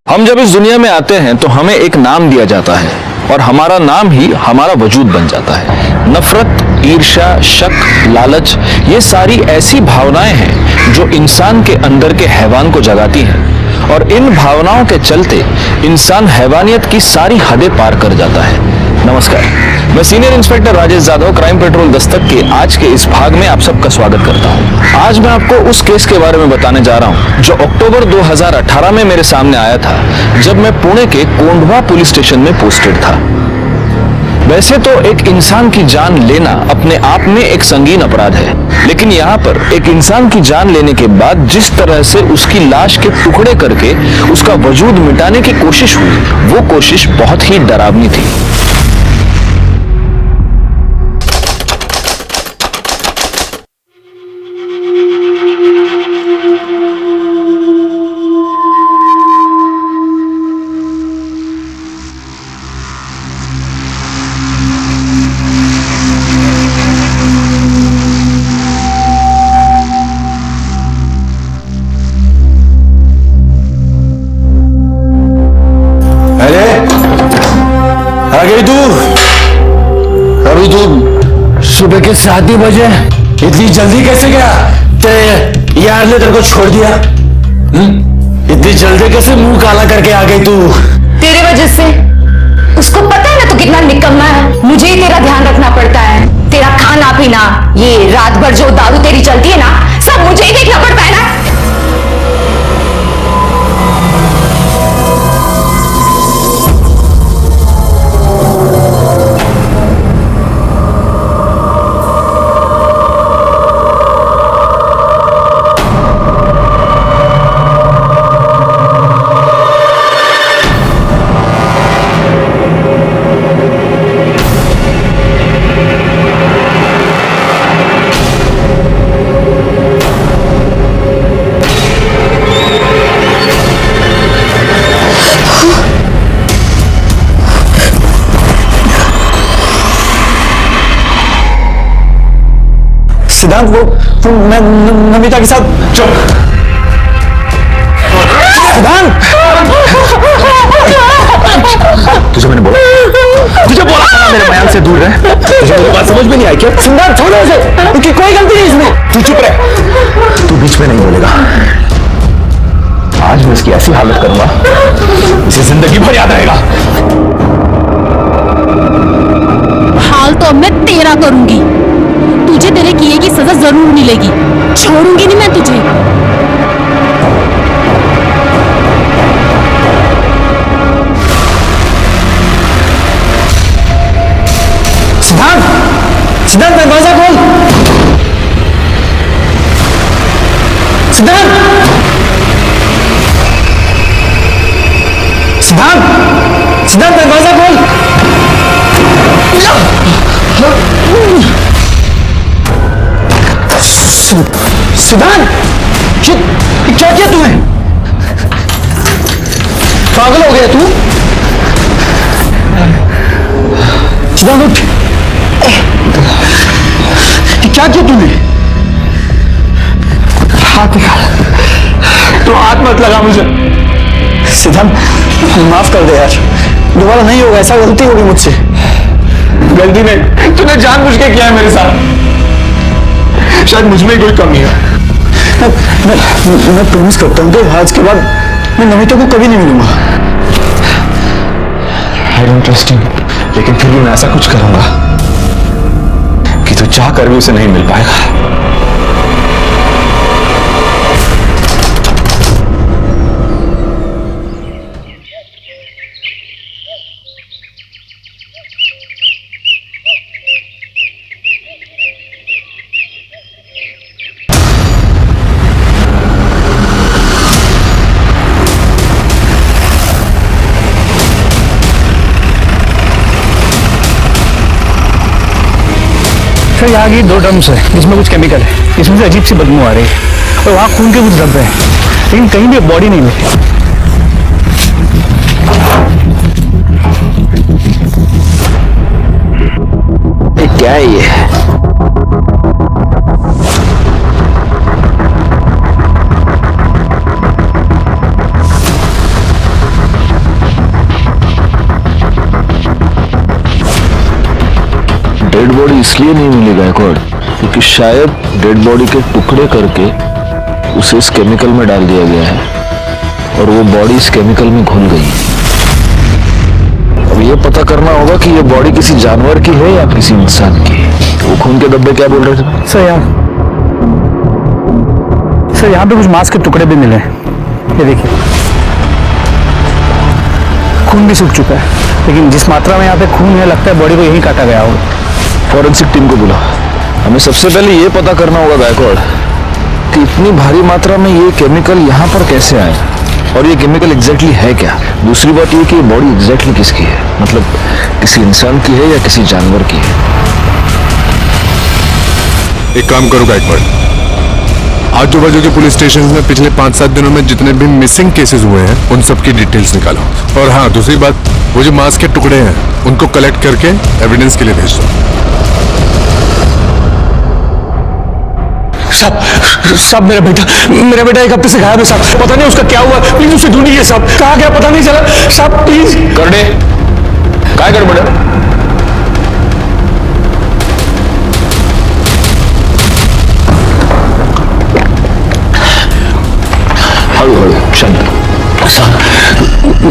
हम जब इस दुनिया में आते हैं तो हमें एक नाम दिया जाता है और हमारा नाम ही हमारा वजूद बन जाता है। नफरत, ईर्ष्या, शक, लालच, ये सारी ऐसी भावनाएं हैं जो इंसान के अंदर के हैवान को जगाती हैं और इन भावनाओं के चलते इंसान हैवानियत की सारी हदें पार कर जाता है। नमस्कार, मैं senior inspector Rajesh Yadav crime petrol Dastak के आज के इस भाग में आप सबका स्वागत करता हूं। आज मैं आपको उस केस के बारे में बताने जा रहा हूं जो अक्टूबर 2018 में मेरे सामने आया था, जब मैं पुणे के कोंढवा पुलिस स्टेशन में पोस्टेड था। वैसे तो एक इंसान की जान लेना अपने आप में एक संगीन अपराध है, लेकिन यहाँ पर एक इंसान की जान लेने के बाद जिस तरह से उसकी लाश के टुकड़े करके उसका वजूद मिटाने की कोशिश हुई, वो कोशिश बहुत ही डरावनी थी। अभी तू सुबह के 7 ही बजे इतनी जल्दी कैसे गया? तेरे यार ने तेरे को छोड़ दिया? इतनी जल्दी कैसे मुंह काला करके आ गई तू? तेरे वजह से। उसको पता है ना तू कितना निकम्मा है। मुझे ही तेरा ध्यान रखना पड़ता है। तेरा खाना पीना, ये रात भर जो दारू तेरी चलती है ना, सब मुझे ही देखना पड़ता है ना। सिद्धांत, वो मैं नमिता के साथ। चुप। सिद्धांत, तुझे मैंने बोला, तुझे बोला था मेरे मयान से दूर रह। तुझे मेरी बात समझ में नहीं आई क्या? सिद्धांत छोड़ो उसे, उसकी कोई गलती नहीं इसमें। तू चुप रह, तू बीच में नहीं बोलेगा। आज मैं इसकी ऐसी हालत करूंगा, इसे जिंदगी भर याद रहेगा। हाल तो अब मैं तेरा करूंगी। तुझे तेरे किए की सजा जरूर मिलेगी। छोड़ूंगी नहीं मैं तुझे। सिद्धांत, सिद्धांत दरवाजा खोल। सिद्धांत, सिद्धांत, सिद्धांत दरवाजा खोल। सिद्धांत, क्या किया तूने? पागल हो गया तू? सिद्धांत उठ। क्या किया तूने? हाथ निकाल। तू हाथ मत लगा मुझे। सिद्धांत, माफ कर दे यार, दोबारा नहीं होगा। ऐसा गलती होगी मुझसे। गलती नहीं, तूने जानबूझ के किया है मेरे साथ। शायद मुझ में कोई कमी है। मैं प्रॉमिस करता हूँ कि आज के बाद मैं नमिता को कभी नहीं मिलूंगा। I don't trust you, लेकिन फिर भी मैं ऐसा कुछ करूंगा कि तू चाह कर भी उसे नहीं मिल पाएगा। सर, यहाँ की 2 ड्रम्स है जिसमें कुछ केमिकल है। इसमें से अजीब सी बदबू आ रही है और वहाँ खून के कुछ धब्बे हैं, लेकिन कहीं भी बॉडी नहीं मिली। क्या है ये? इसलिए नहीं मिली गायकवाड़ क्योंकि शायद डेड बॉडी के टुकड़े करके उसे इस केमिकल में डाल दिया गया है और वो बॉडी इस केमिकल में घुल गई। अब ये पता करना होगा कि ये बॉडी किसी जानवर की है या किसी इंसान की। वो खून के डब्बे क्या बोल रहे थे? सर यहाँ पे कुछ मांस के टुकड़े भी मिले हैं। ये देखिए, खून भी सूख चुका है, लेकिन जिस मात्रा में यहाँ पे खून है लगता है बॉडी को यहीं काटा गया होगा। फॉरेंसिक टीम को बुला। हमें सबसे पहले ये पता करना होगा गायकवाड़ कि इतनी भारी मात्रा में ये केमिकल यहाँ पर कैसे आया और ये केमिकल एग्जैक्टली है क्या। दूसरी बात ये कि ये बॉडी एग्जैक्टली किसकी है, मतलब किसी इंसान की है या किसी जानवर की है। एक काम करो गायकवाड़, आजू बाजू के पुलिस स्टेशन में पिछले 5-7 दिनों में जितने भी मिसिंग केसेस हुए हैं उन सब की डिटेल्स निकालो। और हाँ, दूसरी बात, वो जो मांस के टुकड़े हैं उनको कलेक्ट करके एविडेंस के लिए भेज दो। साहब मेरा बेटा एक हफ्ते से गायब है साहब। पता नहीं उसका क्या हुआ, प्लीज उसे ढूंढिए साहब। कहाँ गया पता नहीं चला साहब, प्लीज। करने काय गड़बड़ है? हळू हळू शांत। साहब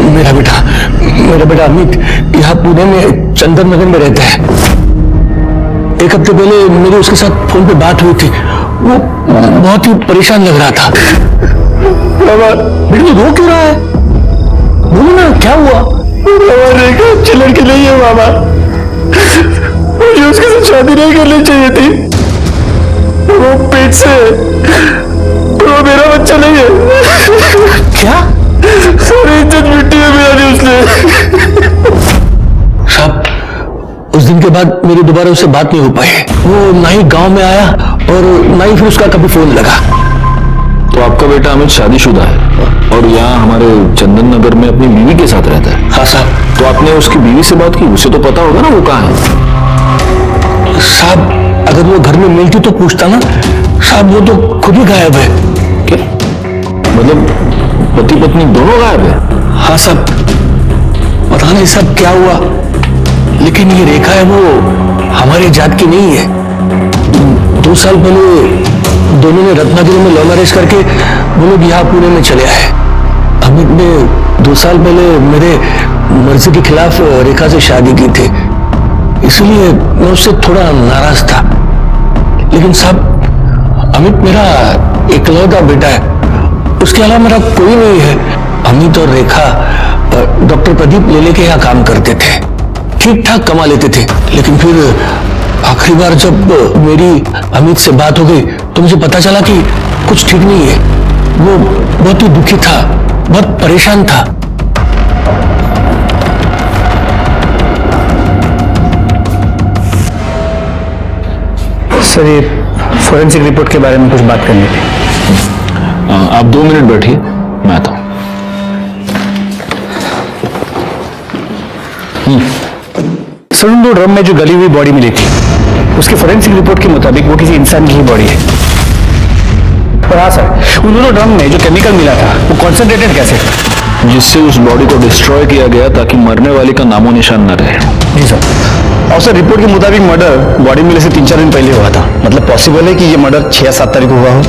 मेरा बेटा अमित यहाँ पुणे में चंदन नगर में रहता है। एक हफ्ते पहले मेरी उसके साथ फोन पे बात हुई थी। वो बहुत ही परेशान लग रहा था। बाबा बेटा रो क्यों रहा है? बोलो ना क्या हुआ? रेखा अच्छी लड़की नहीं है बाबा, मुझे उसके साथ शादी नहीं करनी चाहिए थी। वो पेट से, वो मेरा बच्चा नहीं है। क्या? सारी इज्जत मिट्टी में मिला दी उसने। साहब उस दिन के बाद मेरी दोबारा उससे बात नहीं हो पाई। वो ना ही गांव में आया और ना ही फिर उसका कभी फोन लगा। तो आपका बेटा अमित शादीशुदा है और यहाँ हमारे चंदन नगर में अपनी बीवी के साथ रहता है। हाँ साहब। तो आपने उसकी बीवी से बात की? उसे तो पता होगा ना वो कहाँ है। साहब अगर वो घर में मिलती तो पूछता ना। साहब वो तो खुद ही गायब है। क्या मतलब पति पत्नी दोनों गायब है? हाँ साहब, पता नहीं सब क्या हुआ, लेकिन ये रेखा है वो हमारे जात की नहीं है। 2 साल पहले दोनों ने रत्नागिरी में लव मैरिज करके वो लोग यहाँ पुणे में चले आए। अमित ने 2 साल पहले मेरे मर्जी के खिलाफ रेखा से शादी की थी, इसलिए मैं उससे थोड़ा नाराज था। लेकिन साहब अमित मेरा इकलौता बेटा है, उसके अलावा मेरा कोई नहीं है। अमित और रेखा डॉक्टर प्रदीप लेले के यहाँ काम करते थे, ठीक ठाक कमा लेते थे। लेकिन फिर आखिरी बार जब मेरी अमित से बात हो गई तो मुझे पता चला कि कुछ ठीक नहीं है। वो बहुत ही दुखी था, बहुत परेशान था। सर ये फोरेंसिक रिपोर्ट के बारे में कुछ बात करनी थी। आप 2 मिनट बैठिए, मैं आता हूं। सर उन 2 ड्रम में जो गली हुई बॉडी मिली थी उसकी फोरेंसिक रिपोर्ट के मुताबिक वो किसी इंसान की ही बॉडी है। और हाँ सर, उन दोनों ड्रम में जो केमिकल मिला था वो कॉन्सेंट्रेटेड कैसे था, जिससे उस बॉडी को डिस्ट्रॉय किया गया ताकि मरने वाले का नामो निशान न रहे। जी सर। और सर रिपोर्ट के मुताबिक मर्डर बॉडी मिलने से 3-4 दिन पहले हुआ था। मतलब पॉसिबल है कि ये मर्डर 6 या 7 तारीख को हुआ हो।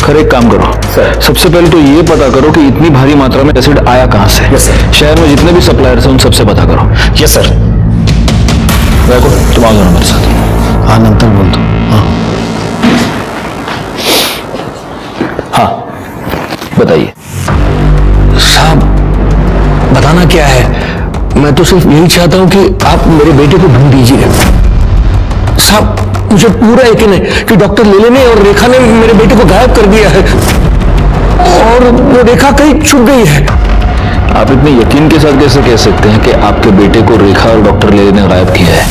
खैर एक काम करो सर। सबसे पहले तो ये पता करो कि इतनी भारी मात्रा में एसिड आया कहां से। Yes sir. शहर में जितने भी सप्लायर्स हैं उन सबसे पता करो। Yes sir. देखो तुम आ जाओ मेरे साथ। हाँ नंतर बोल दो। हाँ बताइए। साहब बताना क्या है, मैं तो सिर्फ यही चाहता हूं कि आप मेरे बेटे को ढूंढ दीजिए। साहब मुझे पूरा यकीन है कि डॉक्टर लेले ने और रेखा ने मेरे बेटे को गायब कर दिया है और वो रेखा कहीं छुप गई है। आप इतने यकीन के साथ कैसे कह सकते हैं कि आपके बेटे को रेखा और डॉक्टर ले ने गायब किया है?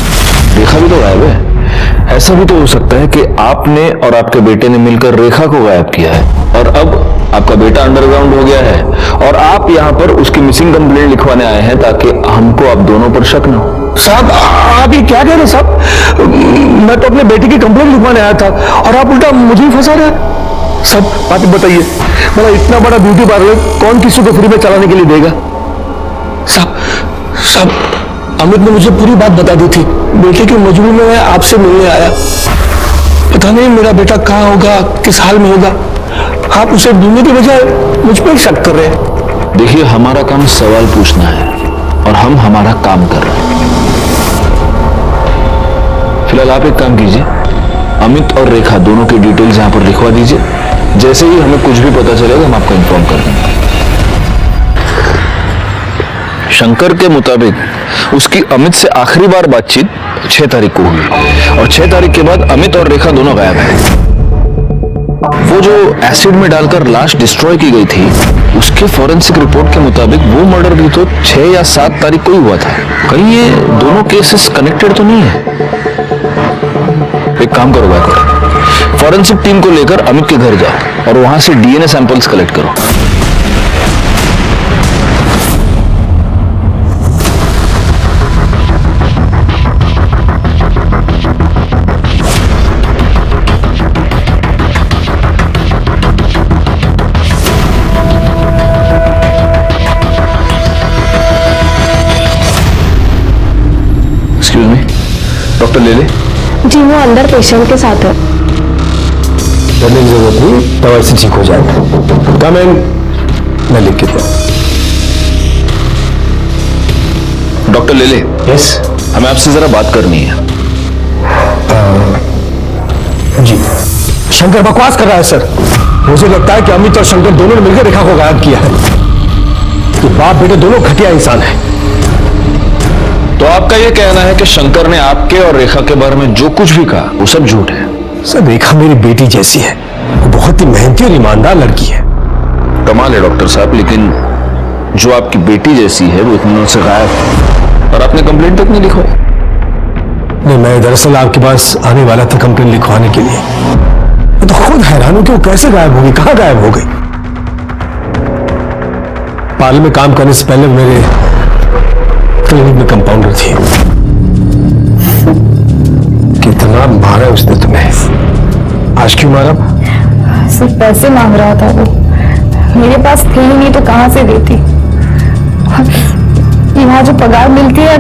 रेखा भी तो गायब है। ऐसा भी तो हो सकता है कि आपने और आपके बेटे ने मिलकर रेखा को गायब किया है और अब आपका बेटा अंडरग्राउंड हो गया है और आप यहाँ पर उसकी मिसिंग कंप्लेंट लिखवाने आए हैं ताकि हमको आप दोनों पर शक न हो। साहब आप ये क्या कह रहे हैं साहब? मैं तो अपने बेटे की कंप्लेंट लिखवाने आया था और आप उल्टा मुझे ही फंसा रहे हैं। सब आप बताइए, मतलब इतना बड़ा ब्यूटी पार्लर कौन किसी को फ्री में चलाने के लिए देगा? साहब अमित ने मुझे पूरी बात बता दी थी। बेटे की मजबूरी में मैं आपसे मिलने आया। पता नहीं मेरा बेटा कहाँ होगा, किस हाल में होगा। आप उसे ढूंढने की बजाय मुझ पर शक कर रहे हैं। देखिए, हमारा काम सवाल पूछना है और हम हमारा काम कर रहे हैं। फिलहाल आप एक काम कीजिए, अमित और रेखा दोनों की डिटेल्स यहां पर लिखवा दीजिए। जैसे ही हमें कुछ भी पता चलेगा हम आपको इन्फॉर्म कर देंगे। शंकर के मुताबिक उसकी अमित से आखिरी बार बातचीत 6 तारीख को हुई और 6 तारीख के बाद अमित और रेखा दोनों गायब हैं। वो जो एसिड में डालकर लाश डिस्ट्रॉय की गई थी, उसके फॉरेंसिक रिपोर्ट के मुताबिक वो मर्डर भी तो 6 या 7 तारीख को ही हुआ था। कहीं ये दोनों केसेस कनेक्टेड तो नहीं है? एक काम करो बैकवर्ड, फॉरेंसिक टीम को लेकर अमित के घर जाओ और वहां से डीएनए सैंपल्स कलेक्ट करो। एक्सक्यूज मी, डॉक्टर ले ले। जी वो अंदर पेशेंट के साथ है। डरने की जरूरत नहीं, दवाई से ठीक हो जाएगा। कम इन, मैं लिख के दूं। डॉक्टर ले ले। यस, हमें आपसे जरा बात करनी है। जी। शंकर बकवास कर रहा है सर। मुझे लगता है कि अमित और शंकर दोनों ने मिलकर रेखा को गायब किया है। कि बाप बेटे दोनों घटिया इंसान हैं। तो आपका यह कहना है कि शंकर ने आपके और रेखा के बारे में जो कुछ भी कहा वो सब झूठ है? सर, रेखा मेरी बेटी जैसी है। वो बहुत ही मेहनती और ईमानदार लड़की है। कमाल है डॉक्टर साहब, लेकिन जो आपकी बेटी जैसी है वो इतने दिनों से गायब है और आपने कंप्लेंट तक नहीं लिखवाई। नहीं, मैं दरअसल आपके पास आने वाला था कंप्लेंट लिखवाने के लिए। मैं तो खुद हैरान हूं कि वो कैसे गायब हो गई, कहां गायब हो गई। पार्लर में काम करने से पहले मेरे क्लिनिक में कंपाउंडर थी। कितना मारा उसने तुम्हें? आज क्यों मारा? सिर्फ पैसे मांग रहा था वो। मेरे पास थे ही नहीं तो कहां से देती। यहाँ जो पगार मिलती है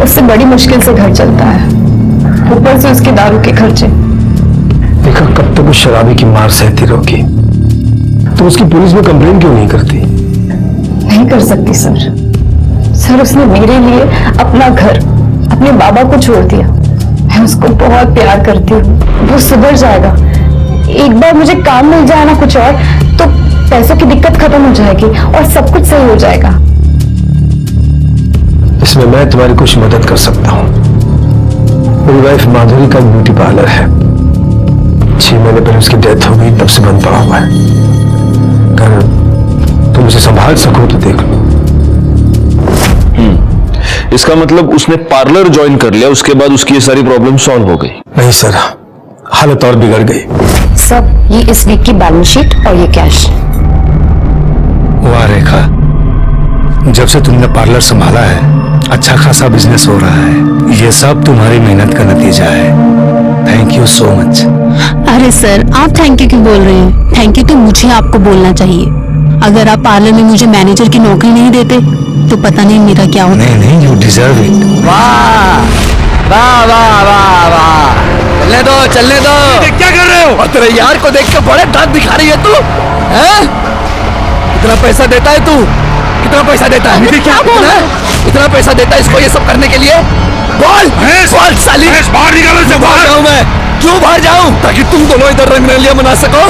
उससे बड़ी मुश्किल से घर चलता है, ऊपर से उसके दारू के खर्चे। देखा, कब तक उस शराबी की मार सहती रहोगी? तो उसकी पुलिस में कंप्लेंट क्यों नहीं करती? नहीं कर सकती सर, उसने मेरे लिए अपना घर, अपने बाबा को छोड़ दिया। मैं उसको बहुत प्यार करती हूँ। वो सुधर जाएगा। एक बार मुझे काम मिल जाए ना कुछ और, तो पैसों की दिक्कत खत्म हो जाएगी और सब कुछ सही हो जाएगा। इसमें मैं तुम्हारी कुछ मदद कर सकता हूँ। मेरी वाइफ माधुरी का ब्यूटी पार्लर है। 6 महीने पहले उसकी डेथ हो गई, तब से बंद पड़ा हुआ है। अगर तुम उसे संभाल सको तो देख लो। इसका मतलब उसने पार्लर ज्वाइन कर लिया, उसके बाद उसकी ये सारी प्रॉब्लम सॉल्व हो गई? नहीं सर, हालत और बिगड़ गई। सब ये इस वीक की बैलेंस शीट और ये कैश। वाह रेखा, जब से तुमने पार्लर संभाला है अच्छा खासा बिजनेस हो रहा है। ये सब तुम्हारी मेहनत का नतीजा है। Thank you so much. अरे सर, आप थैंक यू क्यों बोल रहे हैं? थैंक यू तो मुझे आपको बोलना चाहिए। अगर आप पार्लर में मुझे मैनेजर की नौकरी नहीं देते तो पता नहीं मेरा क्या होता। नहीं नहीं, यू डिजर्व इट। वाह वाह वाह वाह वाह, चलने दो चलने दो। क्या कर रहे हो? और तेरे यार को देख के बड़े दांत दिखा रही है तू, हैं? कितना पैसा देता है तू? कितना पैसा देता है? इतना पैसा देता है इसको ये सब करने के लिए? बोल बोल साली, बाहर निकालो से। बाहर जाऊं मैं? क्यों बाहर जाऊं? ताकि तुम दोनों इधर रंगरलियां मना सको।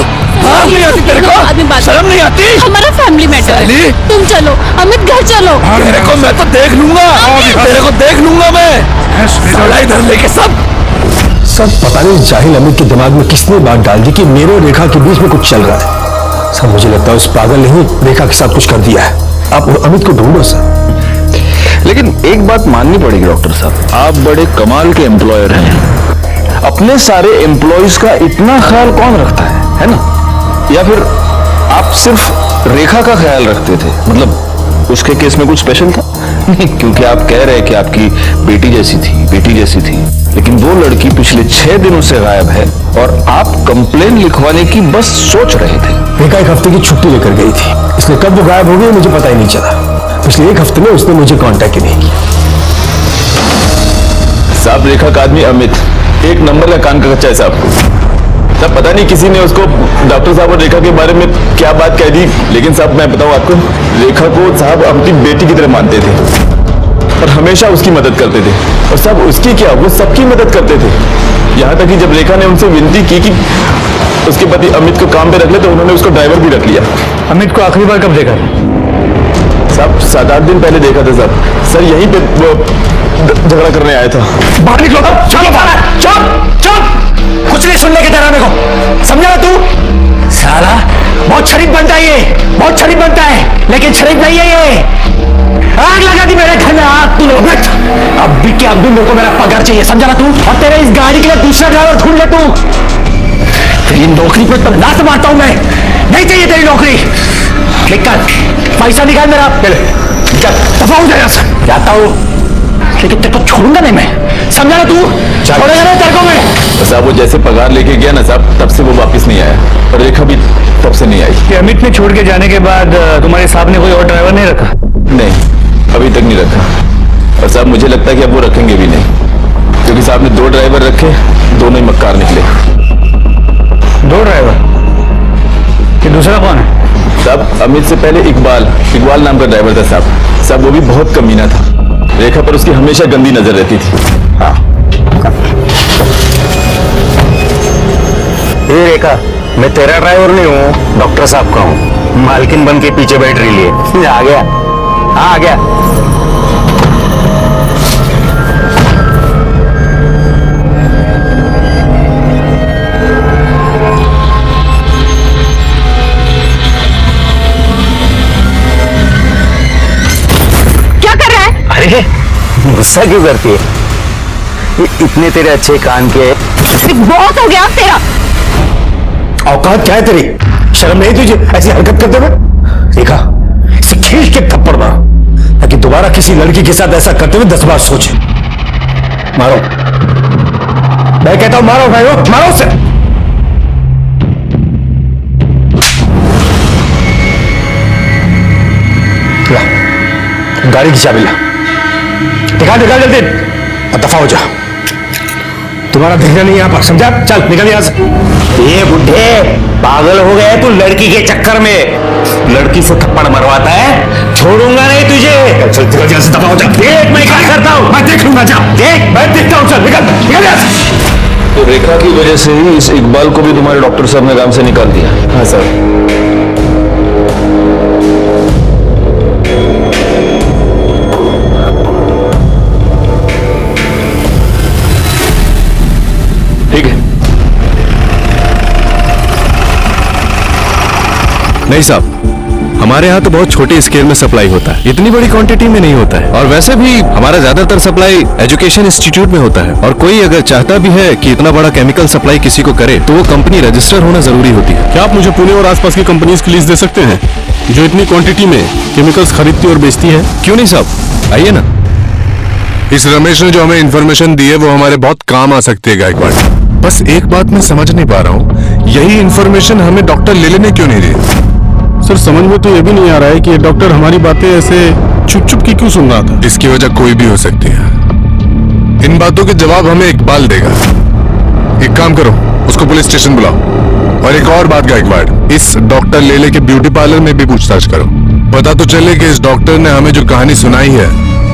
हाँ, नहीं आती तेरे को? शर्म नहीं आती? हमारा फैमिली मैटर है। तुम चलो अमित, घर चलो। तेरे को मैं तो देख लूंगा, तेरे को देख लूंगा मैं। साला इधर लेके सब पता नहीं जाहिल अमित के दिमाग में किसने बात डाल दी कि मेरे और रेखा के बीच में कुछ चल रहा है। सर, मुझे लगता है उस पागल ने ही रेखा के साथ कुछ कर दिया है। आप अमित को ढूंढो सर। लेकिन एक बात माननी पड़ेगी डॉक्टर साहब, आप बड़े कमाल के एम्प्लॉयर हैं। अपने सारे एम्प्लॉयज का इतना ख्याल कौन रखता है ना? या फिर आप सिर्फ रेखा का ख्याल रखते थे? मतलब उसके केस में कुछ स्पेशल था? नहीं, क्योंकि आप कह रहे हैं कि आपकी बेटी जैसी थी, लेकिन वो लड़की पिछले 6 दिनों से गायब है और आप कंप्लेन लिखवाने की बस सोच रहे थे। रेखा 1 हफ्ते की छुट्टी लेकर गई थी, इसलिए कब वो गायब हो गई मुझे पता ही नहीं चला। पिछले 1 हफ्ते में उसने मुझे कांटेक्ट ही नहीं किया। साहब रेखा का आदमी अमित एक नंबर का कान का कच्चा है साहब। तब पता नहीं किसी ने उसको डॉक्टर साहब और रेखा के बारे में क्या बात कह दी, लेकिन साहब मैं बताऊं आपको, रेखा को साहब अपनी बेटी की तरह मानते थे और हमेशा उसकी मदद करते थे। और साहब उसकी क्या, वो सबकी मदद करते थे। यहाँ तक कि जब रेखा ने उनसे विनती की कि उसके पति अमित को काम पे रख ले, तो उन्होंने उसको ड्राइवर भी रख लिया। अमित को आखिरी बार कब देखा? साहब 7-8 दिन पहले देखा था साहब। सर यहीं पे वो झगड़ा करने आया था। बाहर निकलो, चलो बाहर, चुप चुप, कुछ नहीं सुनने की तरह मेरे को, समझा तू? साला बहुत शरीफ बनता है ये, बहुत शरीफ बनता है, लेकिन शरीफ नहीं है ये। आग लगा दी मेरे घर में, आग तू लोग। अब भी क्या, अब भी मेरे को मेरा पगार चाहिए, समझा ना तू? और तेरे इस गाड़ी के लिए दूसरा ड्राइवर ढूंढ ले तू। तेरी नौकरी पे तो लात मारता हूं मैं, नहीं चाहिए तेरी नौकरी। निकल, पैसा निकाल मेरा, दफा हो जाएगा। जाता हूं, लेकिन तेरे को छोड़ूंगा नहीं मैं, समझा ना तू? छोड़ेगा नहीं तेरे को मैं। साहब वो जैसे पगार लेके गया ना साहब, तब से वो वापस नहीं आया और रेखा भी तब से नहीं आई। कि अमित ने छोड़ के जाने के बाद तुम्हारे साहब ने कोई और ड्राइवर नहीं रखा? नहीं, अभी तक नहीं रखा। और साहब मुझे लगता है कि अब वो रखेंगे भी नहीं, क्योंकि साहब ने 2 ड्राइवर रखे, दोनों ही मक्कार निकले। 2 ड्राइवर? कि दूसरा कौन है? साहब अमित से पहले इकबाल नाम का ड्राइवर था साहब। साहब वो भी बहुत कमीना था, रेखा पर उसकी हमेशा गंदी नजर रहती थी। हाँ। ये रेखा, मैं तेरा ड्राइवर नहीं हूँ, डॉक्टर साहब का हूँ। मालकिन बन के पीछे बैठ रही है। आ गया, हाँ आ गया। क्या कर रहा है? अरे गुस्सा क्यों करती है? इतने तेरे अच्छे कान के। बहुत हो गया तेरा। औकात क्या है तेरी? शर्म नहीं तुझे ऐसी हरकत करते हुए? देखा, इसे खींच के थप्पड़ मारो, ताकि दोबारा किसी लड़की के साथ ऐसा करते हुए 10 बार सोचे। मारो, मैं कहता हूं मारो भाई, मारो उसे। ला, गाड़ी की चाबी ला, निकाल जल्दी, और दफा हो जा। तुम्हारा दिखना नहीं यहाँ पर, समझा? चल निकल यहाँ से। ये बुढ़े पागल हो गए तू लड़की के चक्कर में। लड़की से थप्पड़ मरवाता है, छोड़ूंगा नहीं तुझे। चल निकल यहाँ से, दफा हो जा। देख मैं क्या करता हूँ, मैं देख लूंगा, जा देख, मैं देखता हूँ। चल निकल यहाँ से। तो रेखा की वजह से ही इस इकबाल को भी तुम्हारे डॉक्टर साहब ने काम से निकाल दिया? हाँ सर। ठीक है। नहीं साहब, हमारे यहाँ तो बहुत छोटे स्केल में सप्लाई होता है, इतनी बड़ी क्वांटिटी में नहीं होता है। और वैसे भी हमारा ज्यादातर सप्लाई एजुकेशन इंस्टीट्यूट में होता है, और कोई अगर चाहता भी है कि इतना बड़ा केमिकल सप्लाई किसी को करे, तो वो कंपनी रजिस्टर होना जरूरी होती है। क्या आप मुझे पुणे और आसपास की कंपनीज की लिस्ट दे सकते हैं जो इतनी क्वांटिटी में केमिकल्स खरीदती और बेचती है? क्यों नहीं साहब, आइए ना। इस रमेश ने जो हमें इन्फॉर्मेशन दी है वो हमारे बहुत काम आ सकती है गायकवाड़। बस एक बात मैं समझ नहीं पा रहा हूँ, यही इन्फॉर्मेशन हमें डॉक्टर लेले ने क्यों नहीं दी? सर समझ में तो ये भी नहीं आ रहा है कि ये डॉक्टर हमारी बातें ऐसे चुप चुप की क्यों सुन रहा था। इसकी वजह कोई भी हो सकती है। इन बातों के जवाब हमें इकबाल देगा। एक काम करो, उसको पुलिस स्टेशन बुलाओ। और एक और बात गायकवाड़, इस डॉक्टर लेले के ब्यूटी पार्लर में भी पूछताछ करो, पता तो चले कि इस डॉक्टर ने हमें जो कहानी सुनाई है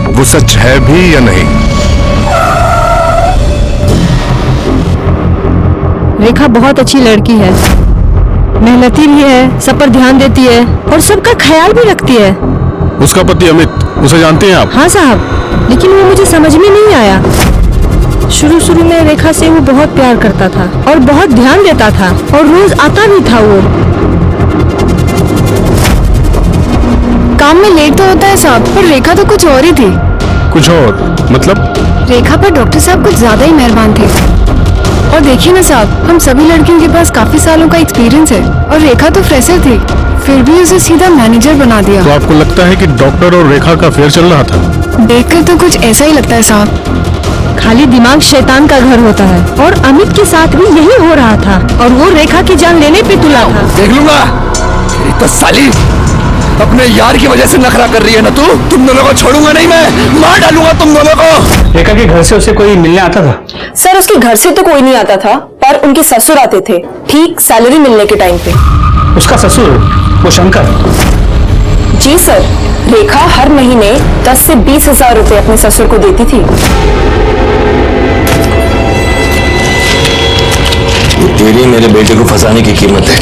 वो सच है भी या नहीं। रेखा बहुत अच्छी लड़की है, मेहनती भी है, सब पर ध्यान देती है और सबका ख्याल भी रखती है। उसका पति अमित, उसे जानते हैं आप? हाँ साहब, लेकिन वो मुझे समझ में नहीं आया। शुरू में रेखा से वो बहुत प्यार करता था और बहुत ध्यान देता था और रोज आता भी था। वो काम में लेट तो होता है साहब, पर रेखा तो कुछ और ही थी। कुछ और मतलब? रेखा पर डॉक्टर साहब कुछ ज्यादा ही मेहरबान थे। और देखिए ना साहब, हम सभी लड़कियों के पास काफी सालों का एक्सपीरियंस है और रेखा तो फ्रेशर थी, फिर भी उसे सीधा मैनेजर बना दिया। तो आपको लगता है कि डॉक्टर और रेखा का अफेयर चल रहा था? देखकर तो कुछ ऐसा ही लगता है साहब। खाली दिमाग शैतान का घर होता है और अमित के साथ भी यही हो रहा था और वो रेखा की जान लेने पे तुला था। देख लूंगा। तो साली अपने यार की वजह से नखरा कर रही है ना तू। तुम दोनों को छोड़ूंगा नहीं मैं, मार डालूंगा तुम दोनों को। रेखा के घर से उसे कोई मिलने आता था? सर उसके घर से तो कोई नहीं आता था, पर उनके ससुर आते थे ठीक सैलरी मिलने के टाइम पे। उसका ससुर वो शंकर? जी सर, रेखा हर महीने 10 से 20 हजार रुपए अपने ससुर को देती थी। ये तेरी मेरे बेटे को फंसाने की कीमत है।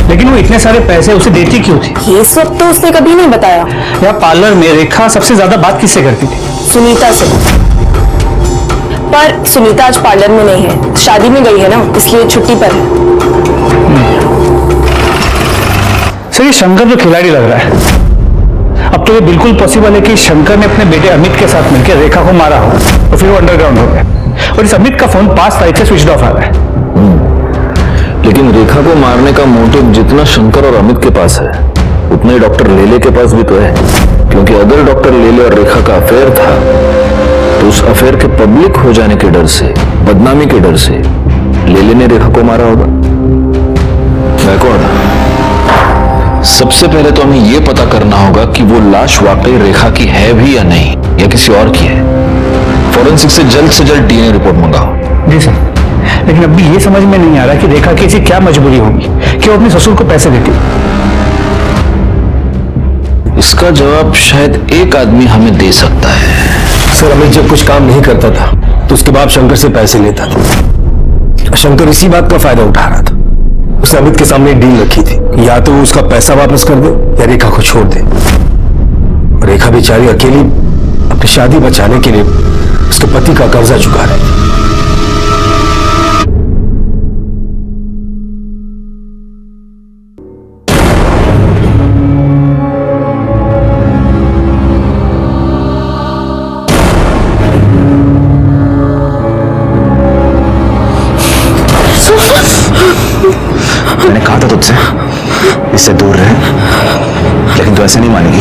लेकिन वो इतने सारे पैसे उसे देती क्यों थी? ये सब तो उसने कभी नहीं बताया। या पार्लर में रेखा सबसे ज्यादा बात किससे करती थी? सुनीता से। पर सुनीता आज पार्लर में नहीं है, शादी में गई है ना, इसलिए छुट्टी पर है। सर ये शंकर जो खिलाड़ी लग रहा है, अब तो ये बिल्कुल पॉसिबल है कि शंकर ने अपने बेटे अमित के साथ मिलकर रेखा को मारा हो और फिर वो अंडरग्राउंड हो गया। और इस अमित का फोन 5 तारीख से स्विच ऑफ आ रहा है। लेकिन रेखा को मारने का मोटिव जितना शंकर और अमित के पास है, उतना ही डॉक्टर लेले के पास भी तो है। क्योंकि अगर डॉक्टर लेले और रेखा का अफेयर था, तो उस अफेयर के पब्लिक हो जाने के डर से, बदनामी के डर से लेले ने रेखा को मारा होगा। सबसे पहले तो हमें यह पता करना होगा कि वो लाश वाकई रेखा की है भी या नहीं, या किसी और की है। फॉरेंसिक से जल्द डीएनए रिपोर्ट मंगाओ। जी सर, लेकिन अभी ये समझ में नहीं आ रहा कि रेखा की ऐसी क्या मजबूरी होगी कि वो अपने ससुर को पैसे देती। इसका जवाब शायद एक आदमी हमें दे सकता है। सर अमित जब कुछ काम नहीं करता था तो उसके बाद शंकर से पैसे लेता था। शंकर इसी बात का फायदा उठा रहा था। उसने अमित के सामने एक डील रखी थी, या तो वो उसका पैसा वापस कर दे या रेखा को छोड़ दे। रेखा बेचारी अकेली अपनी शादी बचाने के लिए उसके पति का कर्जा चुका रही थी। मैंने कहा था तुझसे इससे दूर रहे, लेकिन तू ऐसे नहीं मानेगी।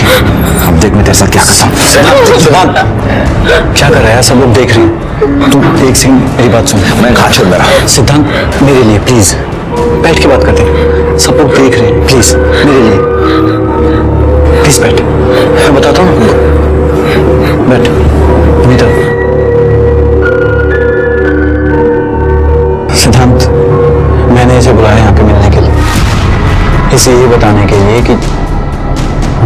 अब देख मैं तेरे साथ क्या करता हूँ। क्या कर रहा है? सब लोग देख रहे हैं। तू एक सेकंड मेरी बात सुन। मैं हाथ छोड़ रहा। सिद्धांत मेरे लिए प्लीज बैठ के बात करते हैं। सब लोग देख रहे हैं, प्लीज मेरे लिए प्लीज बैठ। मैं बताता हूँ, बैठ। अमिता, सिद्धांत मैंने इसे बुलाया यहाँ पे मिलने के लिए, इसे ये बताने के लिए कि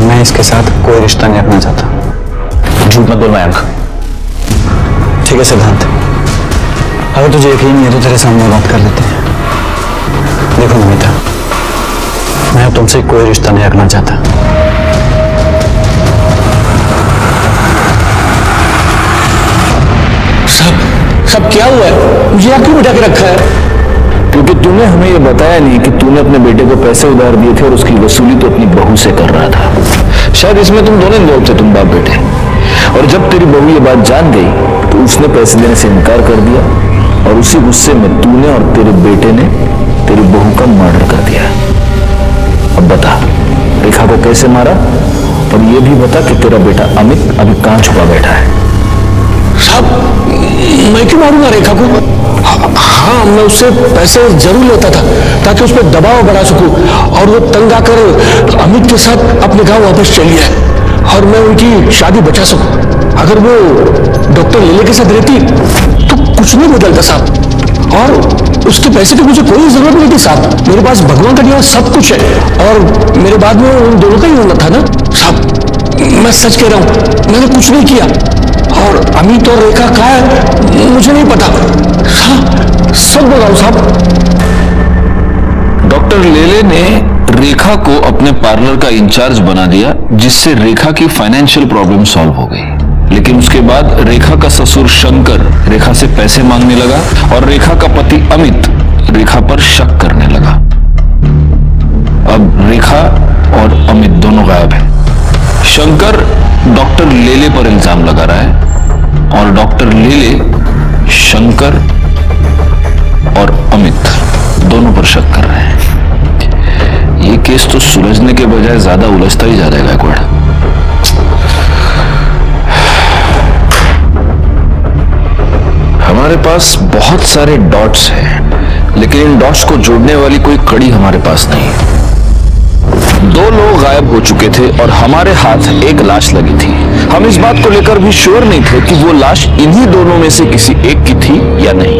मैं इसके साथ कोई रिश्ता नहीं रखना चाहता। झूठ मत बोल मयंक। ठीक है सिद्धांत, अगर तुझे यकीन नहीं है तो तेरे सामने बात कर लेते हैं। देखो नमिता, मैं अब तुमसे कोई रिश्ता नहीं रखना चाहता। सब क्या हुआ है? मुझे यहाँ क्यों बिठा के रखा है? क्योंकि तूने हमें यह बताया नहीं कि तूने अपने बेटे को पैसे उधार दिए थे और उसकी वसूली तो अपनी बहू से कर रहा था। शायद इसमें तुम दोनों इन्वॉल्व थे, तुम बाप बेटे। और जब तेरी बहू ये बात जान गई तो उसने पैसे देने से इनकार कर दिया, और उसी गुस्से में तूने और तेरे बेटे ने तेरी बहू का मर्डर कर दिया। अब बता, रेखा को कैसे मारा? और ये भी बता कि तेरा बेटा अमित अभी कहां छुपा बैठा है। साहब मैं क्यों मारूंगा रेखा को? हाँ, मैं उससे पैसे जरूर लेता था ताकि उस पर दबाव बढ़ा सकूं, और वो तंग आकर अमित के साथ अपने गांव वापस चली है और मैं उनकी शादी बचा सकूं। अगर वो डॉक्टर लेले के साथ रहती तो कुछ नहीं बदलता साहब, और उसके पैसे की मुझे कोई जरूरत नहीं थी साहब। मेरे पास भगवान का दिया सब कुछ है, और मेरे बाद में उन दोनों का ही होना था ना साहब। मैं सच कह रहा हूं, मैंने कुछ नहीं किया, और अमित और रेखा कहाँ है मुझे नहीं पता। सब बताओ साहब। डॉक्टर लेले ने रेखा को अपने पार्लर का इंचार्ज बना दिया, जिससे रेखा की फाइनेंशियल प्रॉब्लम सॉल्व हो गई। लेकिन उसके बाद रेखा का ससुर शंकर रेखा से पैसे मांगने लगा, और रेखा का पति अमित रेखा पर शक करने लगा। अब रेखा और अमित दोनों गायब हैं। शंकर डॉक्टर लेले पर इल्जाम लगा रहा है, और डॉक्टर लेले शंकर और अमित दोनों पर शक कर रहे हैं। ये केस तो सुलझने के बजाय ज्यादा उलझता ही जा रहा है गायकवाड़। हमारे पास बहुत सारे डॉट्स हैं, लेकिन इन डॉट्स को जोड़ने वाली कोई कड़ी हमारे पास नहीं है। 2 लोग गायब हो चुके थे और हमारे हाथ एक लाश लगी थी। हम इस बात को लेकर भी श्योर नहीं थे कि वो लाश इन्हीं दोनों में से किसी एक की थी या नहीं।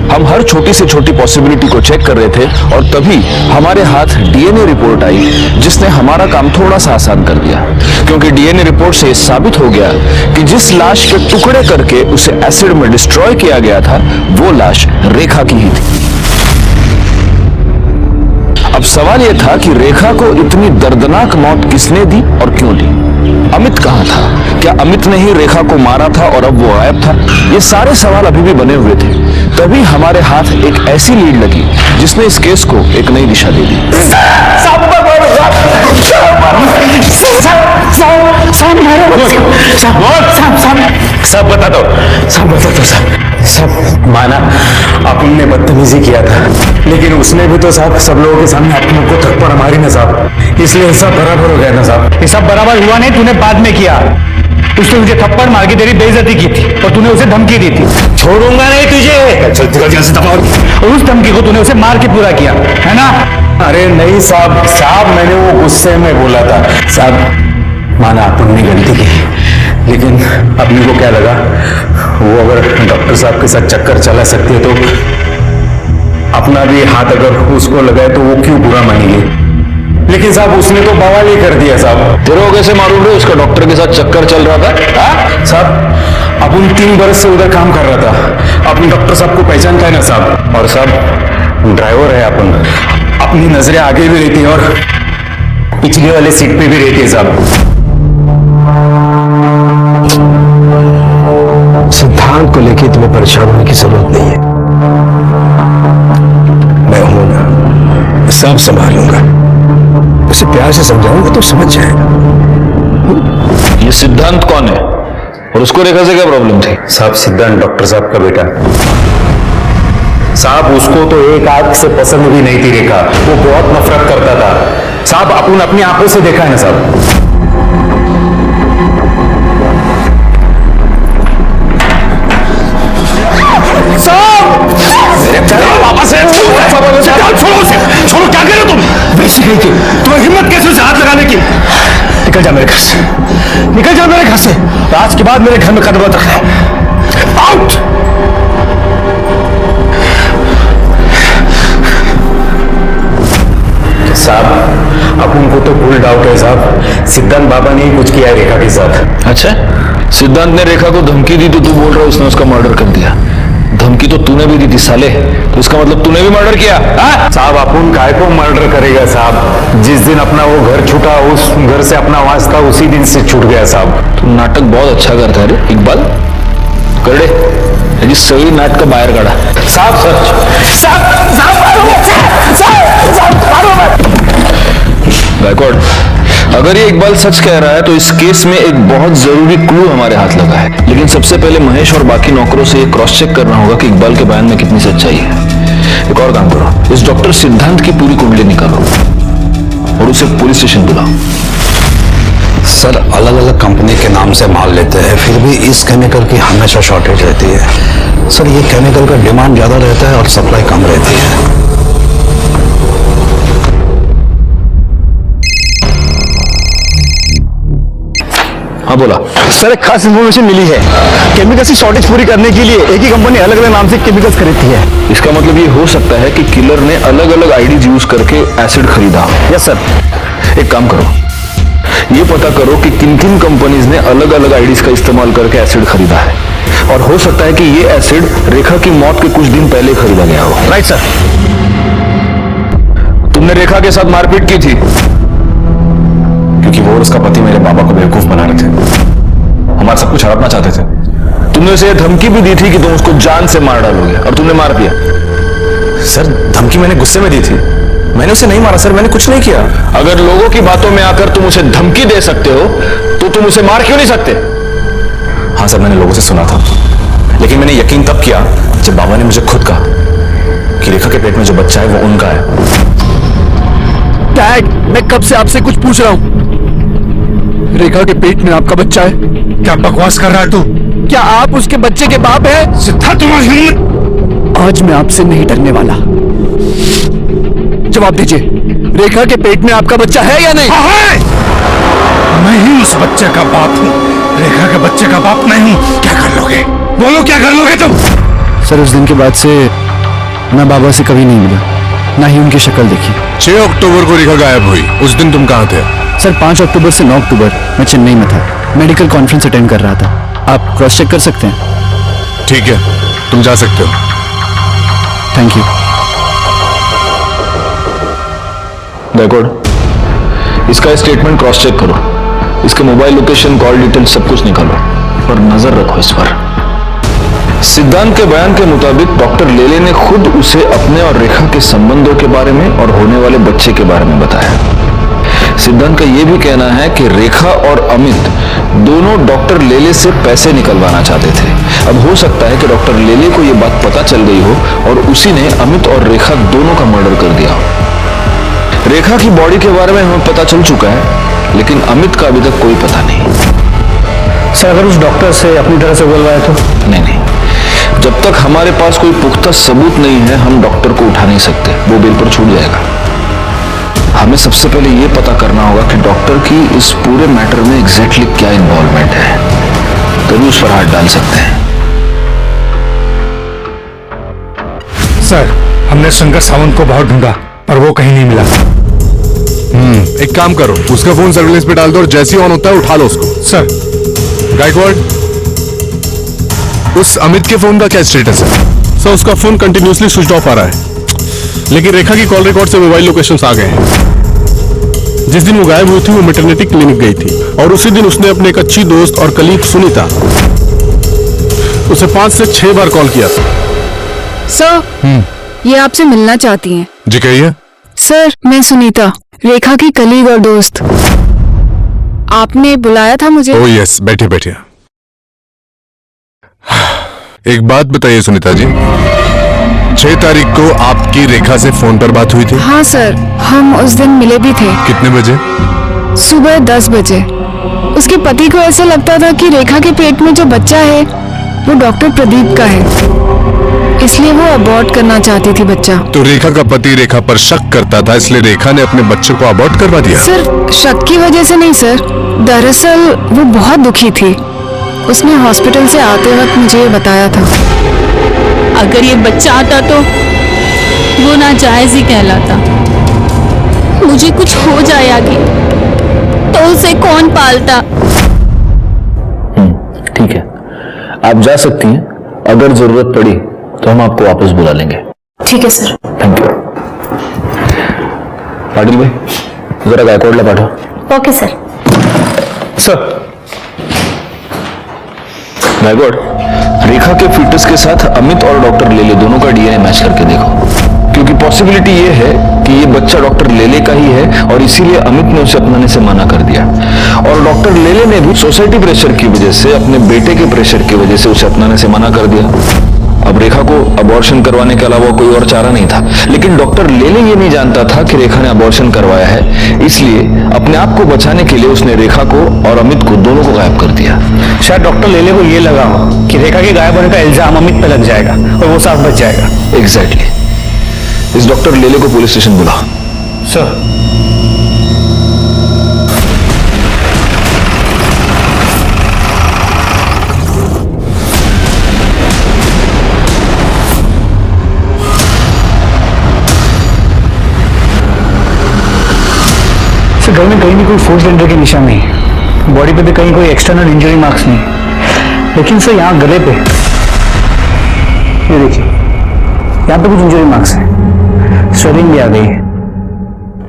हम हर छोटी से छोटी पॉसिबिलिटी को चेक कर रहे थे और तभी हमारे हाथ डीएनए रिपोर्ट आई, जिसने हमारा काम थोड़ा सा आसान कर दिया, क्योंकि डीएनए रिपोर्ट से साबित हो गया कि जिस लाश के टुकड़े करके उसे एसिड में डिस्ट्रॉय किया गया था वो लाश रेखा की ही थी। अब सवाल यह था कि रेखा को इतनी दर्दनाक मौत किसने दी और क्यों दी? अमित कहां था? क्या अमित ने ही रेखा को मारा था और अब वो गायब था? ये सारे सवाल अभी भी बने हुए थे। तभी हमारे हाथ एक ऐसी लीड लगी जिसने इस केस को एक नई दिशा दे दी। सब बता दो सब। माना आपने बदतमीजी किया था, लेकिन उसने भी तो साहब सब लोगों के सामने अपने को थप्पड़ मारी ना साहब, इसलिए सब बराबर हो गया ना साहब। ये सब बराबर हुआ नहीं, तूने बाद में किया। उसने मुझे थप्पड़ मार के तेरी बेइज्जती की थी और तूने उसे धमकी दी थी, छोड़ूंगा नहीं तुझे। और उस धमकी को तूने उसे मार के पूरा किया, है ना? अरे नहीं साहब मैंने वो गुस्से में बोला था साहब। माना आपने गलती की, लेकिन अपने को क्या लगा वो अगर डॉक्टर साहब के साथ चक्कर चला सकती है तो अपना भी हाथ अगर उसको लगाए तो वो क्यों बुरा मानेंगे। लेकिन साहब उसने तो बवाल ही कर दिया साहब। तेरे को कैसे मालूम रे उसका डॉक्टर के साथ चक्कर चल रहा था? साहब अपन 3 बरस से उधर काम कर रहा था, अपने डॉक्टर साहब को पहचानता है ना साहब। और साहब ड्राइवर है अपन, अपनी नजरें आगे भी रहती है और पिछले वाले सीट पे भी रहती है साहब। सिद्धांत को लेके तुम्हें परेशान होने की जरूरत नहीं है, मैं हूं ना, सब संभालूंगा। उसे प्यार से समझाऊंगा तो समझ जाएगा। ये सिद्धांत कौन है और उसको रेखा से क्या प्रॉब्लम थी? साहब सिद्धांत डॉक्टर साहब का बेटा साहब। उसको तो एक आंख से पसंद भी नहीं थी रेखा, वो बहुत नफरत करता था साहब। अपन अपनी आंखों से देखा है ना साहब। छोड़ो, क्या कर रहे हो तुम? बेची गई थी, तुम्हें हिम्मत कैसे उसे हाथ लगाने की? निकल जा मेरे घर से, निकल जा मेरे घर से। आज के बाद मेरे घर में कदम मत रखना। आउट। साहब अपन को तो फुल डाउट है साहब, सिद्धांत बाबा ने ही कुछ किया है रेखा के साथ। अच्छा, सिद्धांत ने रेखा को धमकी दी तो तू बोल रहा है उसने उसका मर्डर कर दिया? धमकी तो तूने भी दी थी साले, तो इसका मतलब तूने भी मर्डर किया? साहब अपन काय को मर्डर करेगा साहब? जिस दिन अपना वो घर छूटा, उस घर से अपना वास्ता उसी दिन से छूट गया साहब। तू नाटक बहुत अच्छा करता है रे इकबाल, करडे याची सगळी नाटक बाहेर काढा। साहब गायकवाड़, अगर ये इकबाल सच कह रहा है तो इस केस में एक बहुत जरूरी क्लू हमारे हाथ लगा है। लेकिन सबसे पहले महेश और बाकी नौकरों से ये क्रॉस चेक करना होगा कि इकबाल के बयान में कितनी सच्चाई है। एक और काम करो, इस डॉक्टर सिद्धांत की पूरी कुंडली निकालो और उसे पुलिस स्टेशन बुलाओ। सर अलग अलग कंपनी के नाम से माल लेते हैं, फिर भी इस केमिकल की हमेशा शॉर्टेज रहती है। सर ये केमिकल का डिमांड ज्यादा रहता है और सप्लाई कम रहती है। हाँ बोला सर, एक खास इन्फॉर्मेशन मिली है। केमिकल की शॉर्टेज पूरी करने के लिए एक ही कंपनी अलग अलग नाम से केमिकल्स खरीदती है। इसका मतलब ये हो सकता है कि किलर ने अलग अलग आईडीज यूज करके एसिड खरीदा। Yes sir. एक काम करो, ये पता करो कि किन किन कंपनीज ने अलग अलग आईडीज का इस्तेमाल करके एसिड खरीदा है, और हो सकता है कि ये एसिड रेखा की मौत के कुछ दिन पहले खरीदा गया हो। Right sir. तुमने रेखा के साथ मारपीट की थी क्योंकि वो और उसका पति मेरे बाबा को बेवकूफ बना रहे थे, हमारा सब कुछ हड़पना चाहते थे। तुमने उसे धमकी भी दी थी कि तुम उसको जान से मार डालोगे, और तुमने मार दिया। सर धमकी मैंने गुस्से में दी थी, मैंने उसे नहीं मारा सर, मैंने कुछ नहीं किया। अगर लोगों की बातों में आकर तुम उसे धमकी दे सकते हो तो तुम उसे मार क्यों नहीं सकते? हाँ सर, मैंने लोगों से सुना था, लेकिन मैंने यकीन तब किया जब बाबा ने मुझे खुद कहा कि रेखा के पेट में जो बच्चा है वो उनका है। डैड, मैं कब से आपसे कुछ पूछ रहा हूं। रेखा के पेट में आपका बच्चा है? क्या बकवास कर रहा है तू? क्या आप उसके बच्चे के बाप हैं? सिद्धार्थ, तुम्हारी हिम्मत! आज मैं आपसे नहीं डरने वाला। जवाब दीजिए, रेखा के पेट में आपका बच्चा है या नहीं? मैं ही उस बच्चे का बाप हूँ, रेखा के बच्चे का बाप नहीं हूँ। क्या कर लोगे? बोलो क्या कर लोगे तुम? सर उस दिन के बाद से मैं बाबा से कभी नहीं मिला, ना ही उनकी शक्ल देखी। 6 अक्टूबर को रेखा गायब हुई, उस दिन तुम कहाँ थे? सर 5 अक्टूबर से 9 अक्टूबर मैं चेन्नई में था, मेडिकल कॉन्फ्रेंस अटेंड कर रहा था। आप क्रॉस चेक कर सकते हैं। ठीक है, तुम जा सकते हो। Thank you. गायकवाड़, इसका स्टेटमेंट क्रॉस चेक करो, इसके मोबाइल लोकेशन, कॉल डिटेल सब कुछ निकालो और नजर रखो इस पर। सिद्धांत के बयान के मुताबिक डॉक्टर लेले ने खुद उसे अपने और रेखा के संबंधों के बारे में और होने वाले बच्चे के बारे में बताया। सिद्धांत का यह भी कहना है कि रेखा और अमित दोनों डॉक्टर लेले से पैसे निकलवाना चाहते थे। अब हो सकता है कि डॉक्टर लेले को यह बात पता चल गई हो और उसी ने अमित और रेखा दोनों का मर्डर कर दिया हो। रेखा की बॉडी के बारे में हमें पता चल चुका है, लेकिन अमित का अभी तक कोई पता नहीं। सर अगर उस डॉक्टर से अपनी तरह से बोलवाया तो? नहीं, जब तक हमारे पास कोई पुख्ता सबूत नहीं है हम डॉक्टर को उठा नहीं सकते, वो बेल पर छूट जाएगा। हमें सबसे पहले यह पता करना होगा कि डॉक्टर की इस पूरे मैटर में एग्जैक्टली क्या इन्वॉल्वमेंट है, तभी उस पर हाथ डाल सकते हैं। सर, हमने शंकर सावंत को बहुत ढूंढा पर वो कहीं नहीं मिला। एक काम करो, उसका फोन सर्विलेंस पे डाल दो और जैसे ही ऑन होता है उठा लो उसको। सर। गायकवाड़, उस अमित के फोन का क्या स्टेटस है? सर उसका फोन कंटिन्यूसली स्विच ऑफ आ रहा है, लेकिन रेखा की कॉल रिकॉर्ड से मोबाइल लोकेशंस आ गए हैं। जिस दिन वो गायब हुई थी वो मैटरनिटी क्लिनिक गई थी और उसी दिन उसने अपने एक अच्छी दोस्त और कलीग सुनीता उसे 5 से 6 बार कॉल किया था। सर, ये आपसे मिलना चाहती हैं। जी कहिए। सर, मैं सुनीता, रेखा की कलीग और दोस्त। आपने बुलाया था मुझे? ओह यस, बैठिए बैठिए। एक बात बताइए सुनीता जी, 6 तारीख को आपकी रेखा से फोन पर बात हुई थी? हाँ सर, हम उस दिन मिले भी थे। कितने बजे? सुबह 10 बजे। उसके पति को ऐसा लगता था कि रेखा के पेट में जो बच्चा है वो डॉक्टर प्रदीप का है, इसलिए वो अबॉर्ट करना चाहती थी बच्चा। तो रेखा का पति रेखा पर शक करता था, इसलिए रेखा ने अपने बच्चे को अबॉर्ट करवा दिया? सर, शक की वजह से नहीं सर, दरअसल वो बहुत दुखी थी। उसने हॉस्पिटल से आते वक्त मुझे ये बताया था। अगर ये बच्चा आता तो वो नाजायज ही कहलाता। मुझे कुछ हो जाए आगे तो उसे कौन पालता? ठीक है, आप जा सकती हैं। अगर जरूरत पड़ी तो हम आपको वापस बुला लेंगे। ठीक है सर। Thank you. पाटिल भाई, जरा गायकवाड़ला पाठव। Okay sir. सर गायकवाड़, रेखा के फीटस के साथ अमित और डॉक्टर लेले दोनों का डीएनए मैच करके देखो, क्योंकि पॉसिबिलिटी ये है कि ये बच्चा डॉक्टर लेले का ही है और इसीलिए अमित ने उसे अपनाने से मना कर दिया। और डॉक्टर लेले ने भी सोसाइटी प्रेशर की वजह से, अपने बेटे के प्रेशर की वजह से उसे अपनाने से मना कर दिया। अब रेखा को अबॉर्शन करवाने के अलावा कोई और चारा नहीं था, लेकिन डॉक्टर लेले ये नहीं जानता था कि रेखा ने अबॉर्शन करवाया है, इसलिए अपने आप को बचाने के लिए उसने रेखा को और अमित को दोनों को गायब कर दिया। शायद डॉक्टर लेले को ये लगा हो कि रेखा के गायब होने का इल्जाम अमित पे लग जाएगा और वो साफ बच जाएगा। एग्जैक्टली। इस डॉक्टर लेले को पुलिस स्टेशन बुलाओ। सर। घर में कहीं भी कोई फोर्स एंट्री के निशान नहीं, बॉडी पे भी कहीं कोई एक्सटर्नल इंजरी मार्क्स नहीं, लेकिन सर यहाँ गले पे, ये देखिए, यहाँ पे कुछ इंजरी मार्क्स हैं, स्वेलिंग भी आ गई है।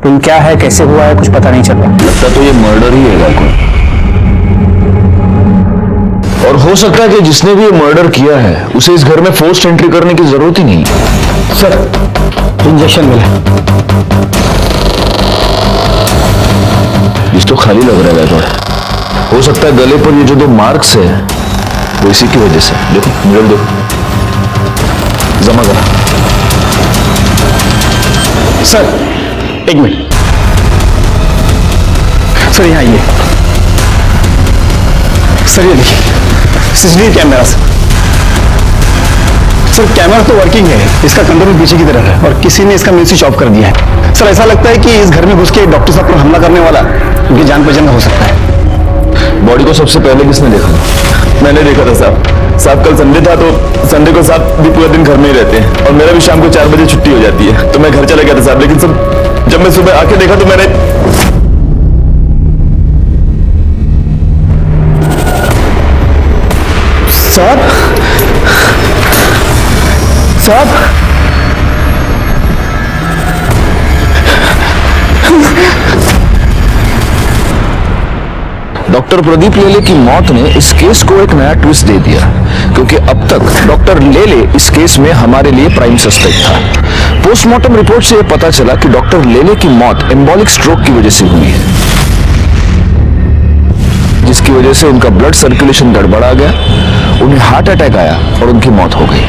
तो क्या है, कैसे हुआ है, कुछ पता नहीं चल रहा। लगता तो ये मर्डर ही है गायकवाड़, और हो सकता है कि जिसने भी ये मर्डर किया है उसे इस घर में फोर्स एंट्री करने की जरूरत ही नहीं। सर, इंजेक्शन मिला। इस तो खाली लग रहा है गायकवाड़। हो सकता है गले पर ये जो 2 मार्क्स है वो इसी की वजह से। देखो, मिरर देखो, जमा करा। Sir, 1 minute. सर यहाँ आइए। सर ये देखिए, सीसीटीवी कैमरा। सर कैमरा तो वर्किंग है, इसका कंट्रोल पीछे की तरफ है और किसी ने इसका मेन स्विच ऑफ कर दिया है। सर ऐसा लगता है कि इस घर में घुस के डॉक्टर साहब पर हमला करने वाला उनकी जान पहचान का हो सकता है। बॉडी को सबसे पहले किसने देखा? मैंने देखा था साहब। साहब कल संडे था तो संडे को साहब भी पूरा दिन घर में ही रहते हैं और मेरा भी शाम को 4 बजे छुट्टी हो जाती है, तो मैं घर चला गया था साहब। लेकिन सब जब मैं सुबह आके देखा तो मैंने साहब साहब डॉक्टर प्रदीप लेले की मौत ने इस केस को एक नया ट्विस्ट दे दिया, क्योंकि अब तक डॉक्टर लेले इस केस में हमारे लिए प्राइम सस्पेक्ट था। पोस्टमार्टम रिपोर्ट से यह पता चला कि डॉक्टर लेले की मौत एम्बोलिक स्ट्रोक की वजह से हुई है, जिसकी वजह से उनका ब्लड सर्कुलेशन गड़बड़ा गया, उन्हें हार्ट अटैक आया और उनकी मौत हो गई।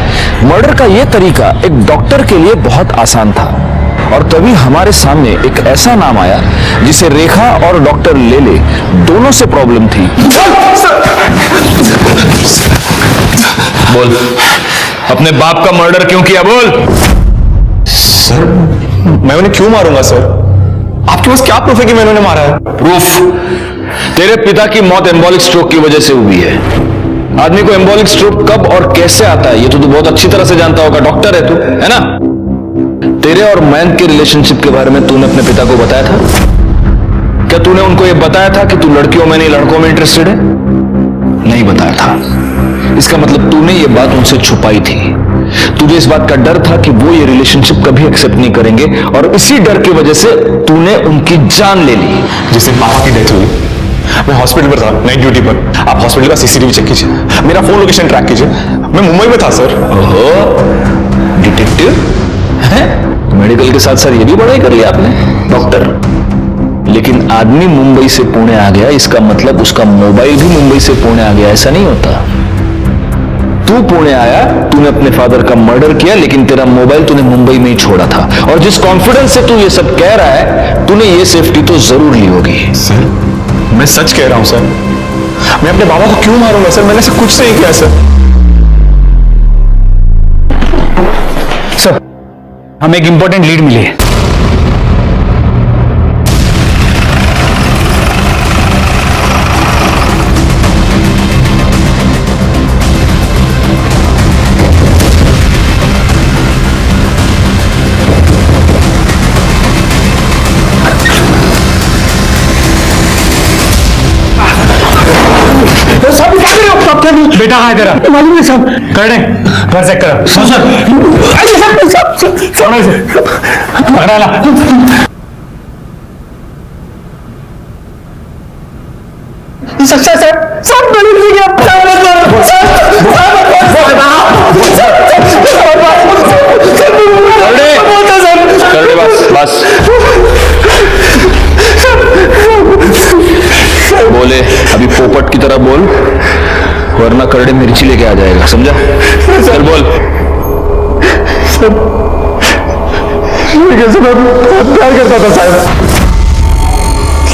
मर्डर का यह तरीका एक डॉक्टर के लिए बहुत आसान था, और तभी हमारे सामने एक ऐसा नाम आया जिसे रेखा और डॉक्टर लेले दोनों से प्रॉब्लम थी। बोल, अपने बाप का मर्डर क्यों किया? बोल। सर मैं उन्हें क्यों मारूंगा सर? आपके पास क्या प्रूफ है कि मैंने उन्हें मारा है? प्रूफ? तेरे पिता की मौत एम्बोलिक स्ट्रोक की वजह से हुई है। आदमी को एम्बोलिक स्ट्रोक कब और कैसे आता है ये तो तू बहुत अच्छी तरह से जानता होगा, डॉक्टर है तू, है ना? तेरे और मयंक के रिलेशनशिप के बारे में तूने अपने पिता को बताया था? क्या तूने उनको यह बताया था कि तू लड़कियों में नहीं लड़कों में इंटरेस्टेड है? नहीं बताया था। इसका मतलब तूने ये बात उनसे छुपाई थी। तुझे इस बात का डर था कि वो ये रिलेशनशिप कभी एक्सेप्ट नहीं करेंगे, और इसी डर की वजह से तूने उनकी जान ले ली। जिससे पापा की डेथ हुई मैं हॉस्पिटल पर था, नाइट ड्यूटी पर। आप हॉस्पिटल का सीसीटीवी चेक कीजिए, मेरा फोन लोकेशन ट्रैक कीजिए। मैं मुंबई में था सर। ओहो, डिटेक्टिव है? मेडिकल के साथ साथ ये भी पढ़ाई कर लिया आपने, डॉक्टर। लेकिन आदमी मुंबई से पुणे आ गया, इसका मतलब उसका मोबाइल भी मुंबई से पुणे आ गया, ऐसा नहीं होता। तू पुणे आया, तूने अपने फादर का मर्डर किया, लेकिन तेरा मोबाइल तूने मुंबई में ही छोड़ा था। और जिस कॉन्फिडेंस से तू ये सब कह रहा है, तूने ये सेफ्टी तो जरूर ली होगी। सर मैं सच कह रहा हूं सर। मैं अपने बाबा को क्यों मारूंगा सर? मैंने ऐसा कुछ नहीं किया सर। सर हमें एक इंपॉर्टेंट लीड मिली है। बेटा कहाँ है तेरा? मालूम नहीं साहब। कर दे, घर चेक करो। सर पकड़ा ला। सब बस बोले, अभी पोपट की तरह बोल, वरना करड़े मिर्ची लेके आ जाएगा, समझा? चल बोल। प्यार करता था साहब,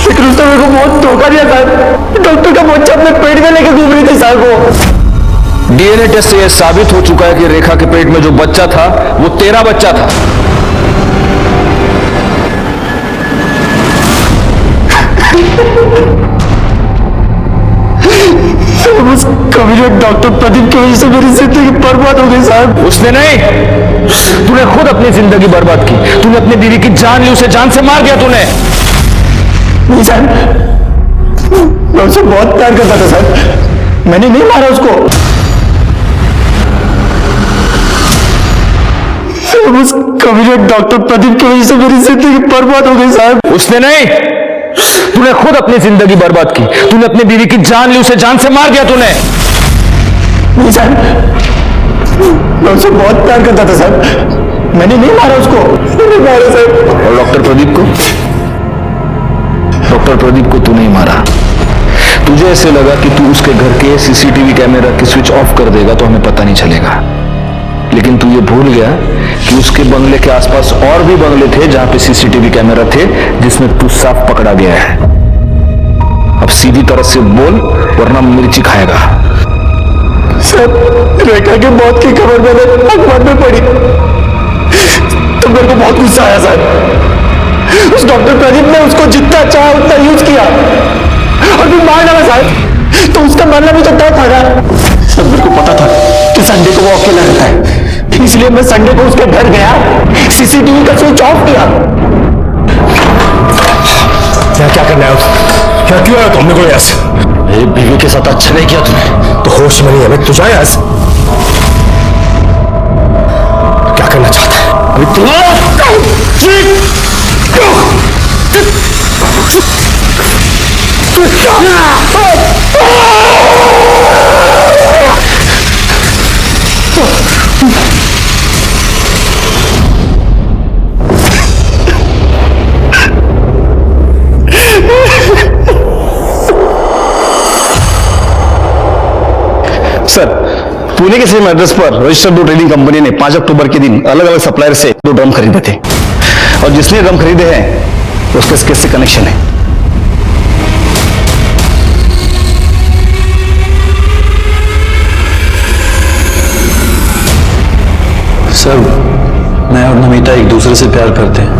लेकिन उसने मेरे को बहुत धोखा दिया साहब। डॉक्टर का बच्चा अपने पेट में लेके घूम रही थी साहब। वो डीएनए टेस्ट से यह साबित हो चुका है कि रेखा के पेट में जो बच्चा था वो तेरा बच्चा था। कभी डॉक्टर प्रदीप की वजह से मेरी जिंदगी बर्बाद हो गई साहब। उसने नहीं, तूने खुद अपनी जिंदगी बर्बाद की। तूने अपनी बीवी की जान ली, उसे जान से मार दिया तूने। नहीं साहब, मैं उससे बहुत प्यार करता था साहब, मैंने नहीं मारा उसको। कभी डॉक्टर प्रदीप की वजह से मेरी जिंदगी बर्बाद हो गई साहब। उसने नहीं, तूने खुद अपनी जिंदगी बर्बाद की। तूने अपनी बीवी की जान ली, उसे जान से मार दिया तूने। नहीं साहब, मैं उससे बहुत प्यार करता था साहब, मैंने नहीं मारा उसको। नहीं मारा साहब। और डॉक्टर प्रदीप को? डॉक्टर प्रदीप को तू नहीं मारा। तुझे ऐसे लगा कि तू उसके घर के सीसीटीवी कैमरा की स्विच ऑफ कर देगा तो हमें पता नहीं चलेगा, लेकिन तू ये भूल गया कि उसके बंगले के आसपास और भी बंगले थे जहां पे सीसीटीवी कैमरा थे, जिसमें तू साफ पकड़ा गया है। अब सीधी तरह से बोल, वरना मिर्ची खाएगा। सर, रेखा की मौत की खबर मैंने अखबार में पढ़ी तो मेरे को बहुत गुस्सा आया सर। उस डॉक्टर प्रदीप ने उसको जितना चाहा उतना यूज किया और फिर मार डाला साहब। तो उसका मरना भी तो तय था ना। सब मेरे को पता था कि संडे को वो अकेला रहता है, इसलिए मैं संडे को उसके घर गया, सीसीटीवी का स्विच ऑफ किया। क्या करना है उसे? क्या किया है तुमने को? यस, मेरी बीवी के साथ अच्छा नहीं किया तुमने, तो होश में नहीं है। मैं तुझे यस क्या करना चाहता है अभी सर, पुणे के सेम एड्रेस पर रजिस्टर्ड दो ट्रेडिंग कंपनी ने 5 अक्टूबर के दिन अलग अलग सप्लायर से 2 ड्रम खरीदे थे और जिसने ड्रम खरीदे हैं उसके इस केस से कनेक्शन है। सर, मैं और नमिता एक दूसरे से प्यार करते हैं,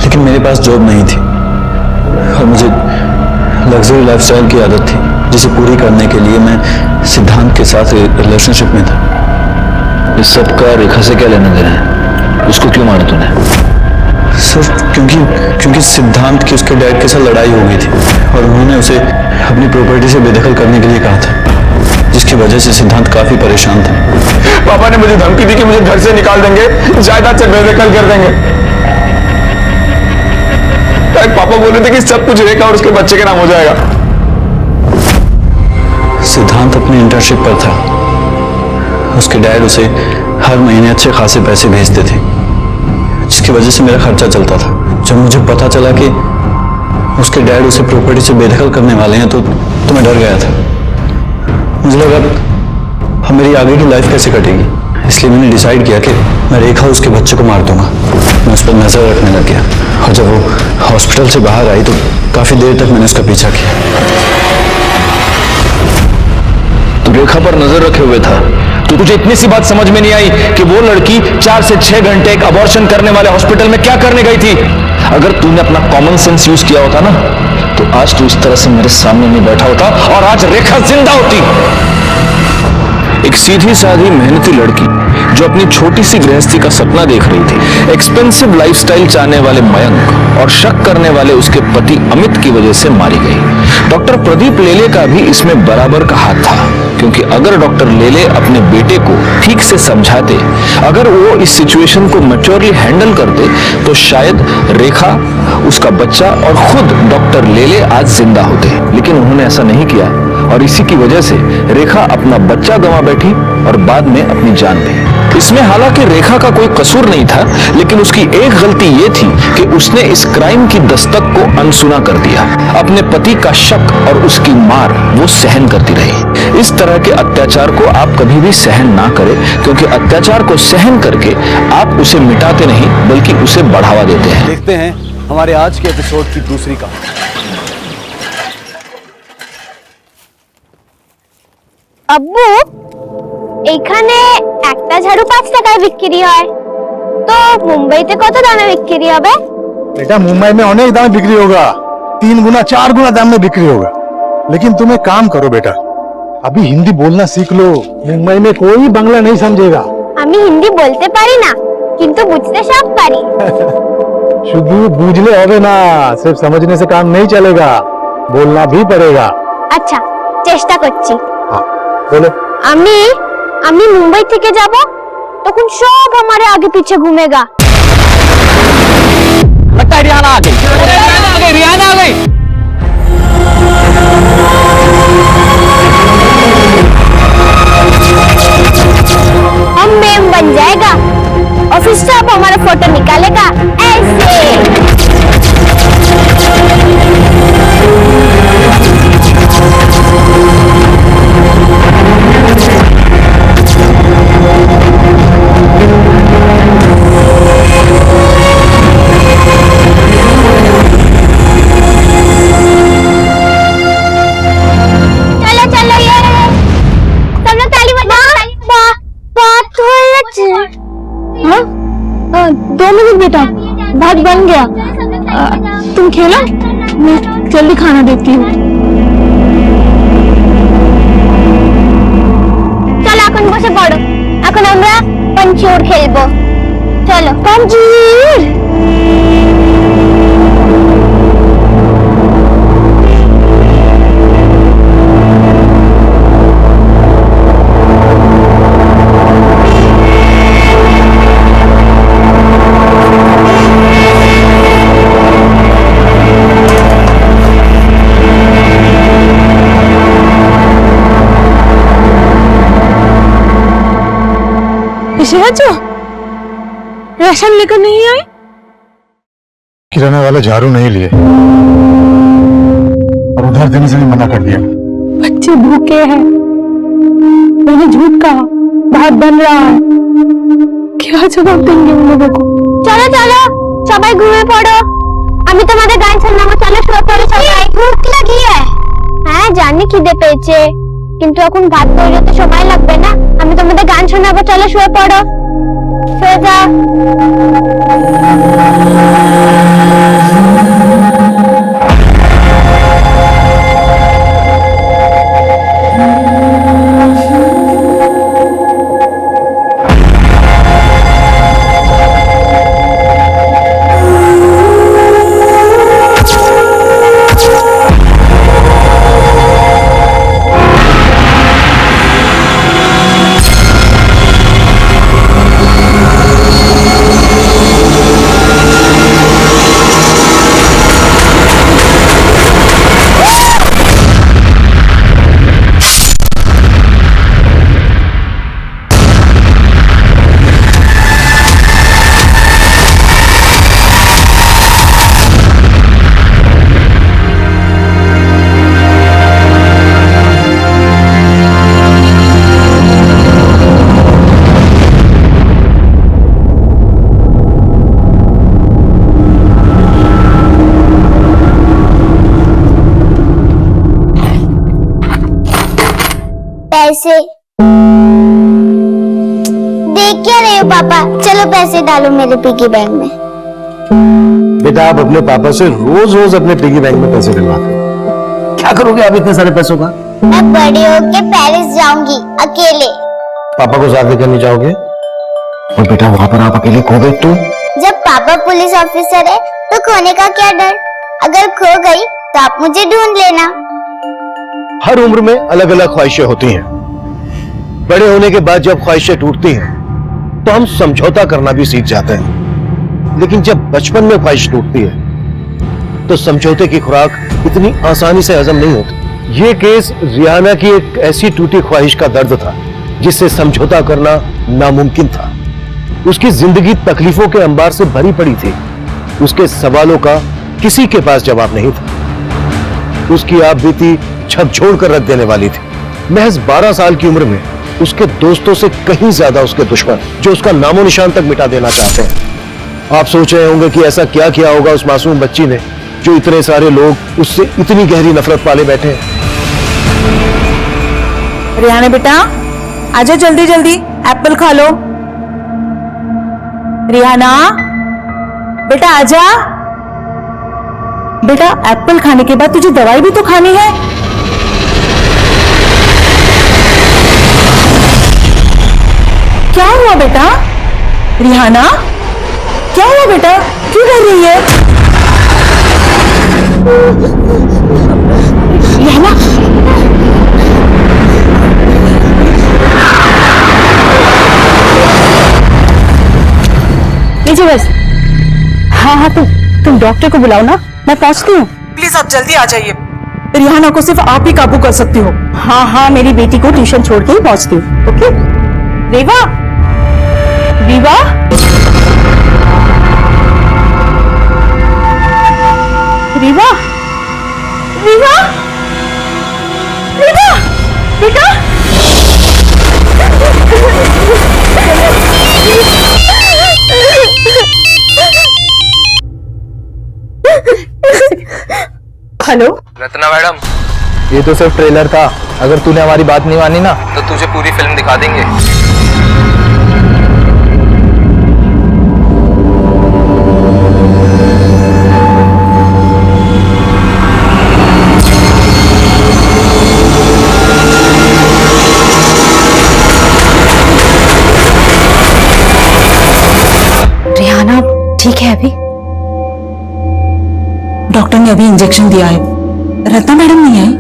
लेकिन मेरे पास जॉब नहीं थी और मुझे लग्जरी लाइफस्टाइल की आदत थी जिसे पूरी करने के लिए मैं सिद्धांत के साथ रिलेशनशिप में था। इस सब का रेखा से क्या लेना देना है? उसको क्यों मारा तूने? सर, क्योंकि सिद्धांत की उसके डैड के साथ लड़ाई हो गई थी और उन्होंने उसे अपनी प्रॉपर्टी से बेदखल करने के लिए कहा था, जिसकी वजह से सिद्धांत काफी परेशान था। पापा ने मुझे धमकी दी कि मुझे घर से निकाल देंगे, जायदाद से बेदखल कर देंगे। पापा बोल रहे थे कि सब कुछ रेखा और उसके बच्चे के नाम हो जाएगा। सिद्धांत अपनी इंटर्नशिप पर था। उसके डैड उसे हर महीने अच्छे खासे पैसे भेजते थे, जिसकी वजह से मेरा खर्चा चलता था। जब मुझे पता चला कि उसके डैड उसे प्रॉपर्टी से बेदखल करने वाले हैं तो मैं डर गया था। मुझे लगा अब मेरी आगे की लाइफ कैसे कटेगी, इसलिए मैंने डिसाइड किया कि मैं रेखा उसके बच्चे को मार दूंगा। मैं उस पर नजर रखने लग गया और जब वो हॉस्पिटल से बाहर आई तो काफी देर तक मैंने उसका पीछा किया। तू रेखा पर नजर रखे हुए था तो तुझे इतनी सी बात समझ में नहीं आई कि वो लड़की 4 से 6 घंटे एक अबॉर्शन करने वाले हॉस्पिटल में क्या करने गई थी? अगर तूने अपना कॉमन सेंस यूज किया होता ना तो आज तू इस तरह से मेरे सामने नहीं बैठा होता और आज रेखा जिंदा होती। एक सीधी साधी मेहनती लड़की जो अपनी छोटी सी गृहस्थी का सपना देख रही थी, एक्सपेंसिव लाइफस्टाइल चाहने वाले मयंक और शक करने वाले उसके पति अमित की वजह से मारी गई। डॉक्टर प्रदीप लेले का भी इसमें बराबर का हाथ था, क्योंकि अगर डॉक्टर लेले अपने बेटे को ठीक से समझाते, अगर वो इस सिचुएशन को मैच्योरली हैंडल करते तो शायद रेखा, उसका बच्चा और खुद डॉक्टर लेले आज जिंदा होते। लेकिन उन्होंने ऐसा नहीं किया और इसी की वजह से रेखा अपना बच्चा गंवा बैठी और बाद में अपनी जान भी। इसमें हालांकि रेखा का कोई कसूर नहीं था, लेकिन उसकी एक गलती ये थी कि उसने इस क्राइम की दस्तक को अनसुना कर दिया। अपने पति का शक और उसकी मार वो सहन करती रही। इस तरह के अत्याचार को आप कभी भी सहन ना करें, क्योंकि अत्याचार को सहन करके आप उसे मिटाते नहीं बल्कि उसे बढ़ावा देते हैं। देखते हैं हमारे आज के एपिसोड की दूसरी कहानी। আব্বু, এখানে একটা ঝাড়ু 5 টাকায় বিক্রি হয়, তো মুম্বাইতে কত দামে বিক্রি হবে? बेटा, मुंबई में अनेक दाम बिक्री होगा, 3 गुना 4 गुना दाम में बिक्री होगा। लेकिन तुम एक काम करो बेटा, अभी हिंदी बोलना सीख लो। मुंबई में कोई बांग्ला नहीं समझेगा। আমি হিন্দি বলতে পারি না, কিন্তু বুঝতে সব পারি। শুধু বুঝলে হবে না, सिर्फ समझने से काम नहीं चलेगा, बोलना भी पड़ेगा। আচ্ছা, চেষ্টা করছি। बोलो। আমি মুম্বাই থেকে যাব, তখন সব আমার আগে পিছে ঘুমেগা। लगता है रियाना आ गई। रियाना आ गई। हम मेम बन जाएगा और फिर सब हमारा फोटो निकालेगा ऐसे। भात बन गया। तुम खेलो, मैं जल्दी खाना देती हूँ। চলো এখন বসে পড়ো, এখন আমরা পাঞ্চিউর খেলবো। চলো পাঞ্চিউর। जो राशन लेकर नहीं आए? किराने वाले झाड़ू नहीं लिए और उधार देने से भी मना कर दिया। बच्चे भूखे हैं, मैंने झूठ कहा, भात बन रहा है, क्या जवाब देंगे उन लोगों को? চলো চলো সবাই ঘুমিয়ে পড়ো, আমি তোমাদের গান শোনাবো। চলো শুয়ে পড়ো সবাই। ভুক লাগিয়ে? হ্যাঁ জানি খিদে পেয়েছে, কিন্তু এখন ভাত তৈরি হতে সময় লাগবে না। আমি তোমাদের গান শোনাবো, চলো শুয়ে পড়ো। শুয়ে যাও। पैसे देख क्या रहे हो पापा? चलो पैसे डालो मेरे पिगी बैंक में। बेटा आप अपने पापा से रोज रोज अपने पिगी बैंक में पैसे डलवाते हो, क्या करोगे आप इतने सारे पैसों का? मैं बड़ी होके पेरिस जाऊंगी अकेले। पापा को साथ लेकर नहीं जाओगे? और बेटा वहां पर आप अकेले खो गए तो? जब पापा पुलिस ऑफिसर है तो खोने का क्या डर? अगर खो गई तो आप मुझे ढूंढ लेना। हर उम्र में अलग अलग ख्वाहिशें होती हैं। बड़े होने के बाद जब ख्वाहिशें टूटती हैं तो हम समझौता करना भी सीख जाते हैं, लेकिन जब बचपन में ख्वाहिश टूटती है तो समझौते की खुराक इतनी आसानी से हजम नहीं होती। ये केस रियाना की एक ऐसी टूटी ख्वाहिश का दर्द था जिससे समझौता करना नामुमकिन था। उसकी जिंदगी तकलीफों के अंबार से भरी पड़ी थी, उसके सवालों का किसी के पास जवाब नहीं था। उसकी आप बीती झकझोर कर रख देने वाली थी। महज 12 साल की उम्र में उसके दोस्तों से कहीं ज्यादा उसके दुश्मन, जो उसका नामो निशान तक मिटा देना चाहते हैं। आप सोच रहे होंगे कि ऐसा क्या किया होगा उस मासूम बच्ची ने जो इतने सारे लोग उससे इतनी गहरी नफरत पाले बैठे हैं। रियाना बेटा आजा जल्दी जल्दी, एप्पल खा लो। रियाना बेटा आजा। बेटा एप्पल खाने के बाद तुझे दवाई भी तो खानी है। क्या हुआ बेटा? रिहाना क्या हुआ बेटा, क्यों डर रही है? रिहाना लीजिए बस। हाँ हाँ तुम डॉक्टर को बुलाओ ना, मैं पहुंचती हूँ। प्लीज आप जल्दी आ जाइए। रिहाना को सिर्फ आप ही काबू कर सकती हो। हाँ हाँ मेरी बेटी को ट्यूशन छोड़ के ही पहुंचती हूँ। ओके रेवा, रीवा रीवा रीवा रीवा बेटा हेलो रत्ना मैडम, ये तो सिर्फ ट्रेलर था। अगर तूने हमारी बात नहीं मानी ना तो तुझे पूरी फिल्म दिखा देंगे। ठीक है अभी? डॉक्टर ने अभी इंजेक्शन दिया है। रत्ना मैडम नहीं आई?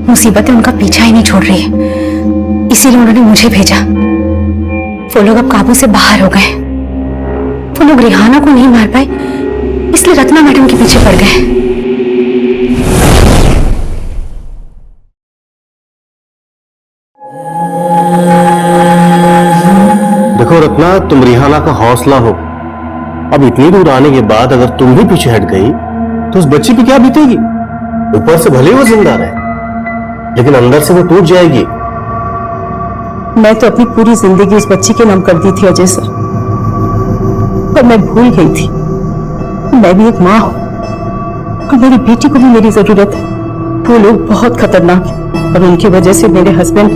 मुसीबतें उनका पीछा ही नहीं छोड़ रही है, इसीलिए उन्होंने मुझे भेजा। वो लोग अब काबू से बाहर हो गए। वो लोग रिहाना को नहीं मार पाए, इसलिए रत्ना मैडम के पीछे पड़ गए। देखो रत्ना, तुम रिहाना का हौसला हो। अब इतनी दूर आने के बाद अगर तुम भी पीछे हट गई तो उस बच्ची पे क्या बीतेगी? ऊपर से भले ही वो जिंदा रहे, लेकिन अंदर से वो टूट जाएगी। मैं तो अपनी पूरी जिंदगी उस बच्ची के नाम कर दी थी अजय सर, पर मैं भूल गई थी मैं भी एक माँ हूं और मेरी बेटी को भी मेरी जरूरत है। वो लोग बहुत खतरनाक हैं और उनकी वजह से मेरे हस्बैंड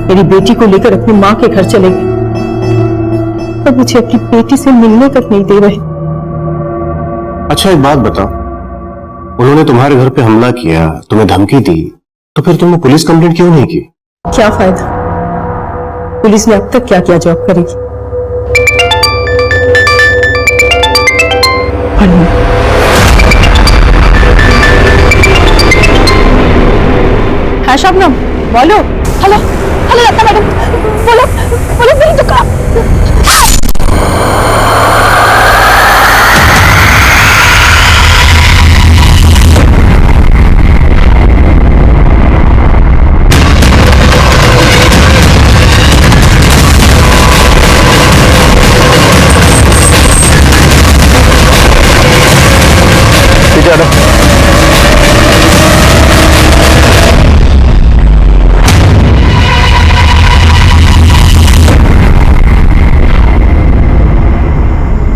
मेरी बेटी को लेकर अपनी माँ के घर चले गए और मुझे अपनी बेटी से मिलने तक नहीं दे रहे। अच्छा एक बात बताओ, उन्होंने तुम्हारे घर पे हमला किया, तुम्हें धमकी दी, तो फिर तुमने पुलिस कंप्लेंट क्यों नहीं की? क्या फायदा, पुलिस ने अब तक क्या क्या जॉब करेगी। हाँ शबनम, बोलो। हेलो हेलो रत्ना मैडम, बोलो बोलो, मेरी दुकान।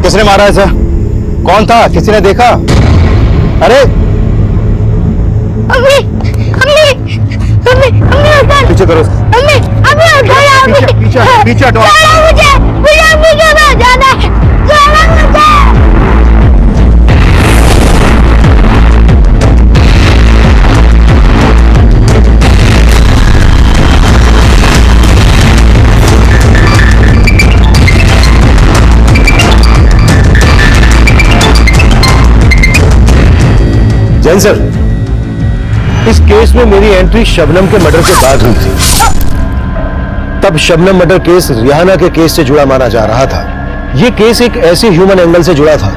किसने मारा है सर? कौन था? किसी ने देखा? अरे अम्मी अम्मी अम्मी अम्मी पीछे करो। अम्मी अम्मी पीछे पीछे हटो। मुझे मुझे मुझे ना जाना है, जाना मुझे। जैन सर, इस केस में मेरी एंट्री शबनम के मर्डर के बाद हुई थी। तब शबनम मर्डर केस रिहाना के केस से जुड़ा माना जा रहा था। यह केस एक ऐसे ह्यूमन एंगल से जुड़ा था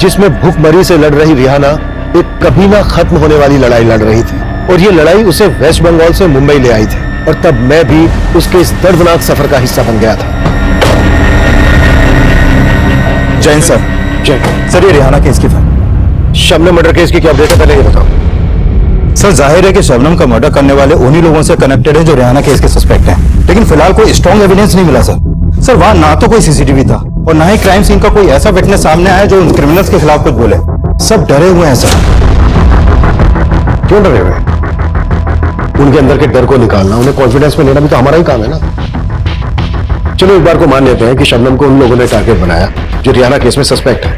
जिसमें भूखमरी से लड़ रही रिहाना एक कभी ना खत्म होने वाली लड़ाई लड़ रही थी, और ये लड़ाई उसे वेस्ट बंगाल से मुंबई ले आई थी, और तब मैं भी उसके इस दर्दनाक सफर का हिस्सा बन गया था। जैन सर, सर ये रिहाना केस की था। शबनम मर्डर केस की क्या अपडेट है, पहले ये बताओ। सर जाहिर है कि शबनम का मर्डर करने वाले उन्हीं लोगों से कनेक्टेड है जो रिहाना केस के सस्पेक्ट हैं, लेकिन फिलहाल कोई स्ट्रॉन्ग एविडेंस नहीं मिला सर। वहां ना तो कोई सीसीटीवी था और ना ही क्राइम सीन का कोई ऐसा विटनेस सामने आया जो उन क्रिमिनल्स के खिलाफ कुछ बोले। सब डरे हुए हैं सर। क्यों डरे हुए? उनके अंदर के डर को निकालना, उन्हें कॉन्फिडेंस में लेना भी तो हमारा ही काम है ना। चलो एक बार को मान लेते हैं कि शबनम को उन लोगों ने टारगेट बनाया जो रिहाना केस में सस्पेक्ट है,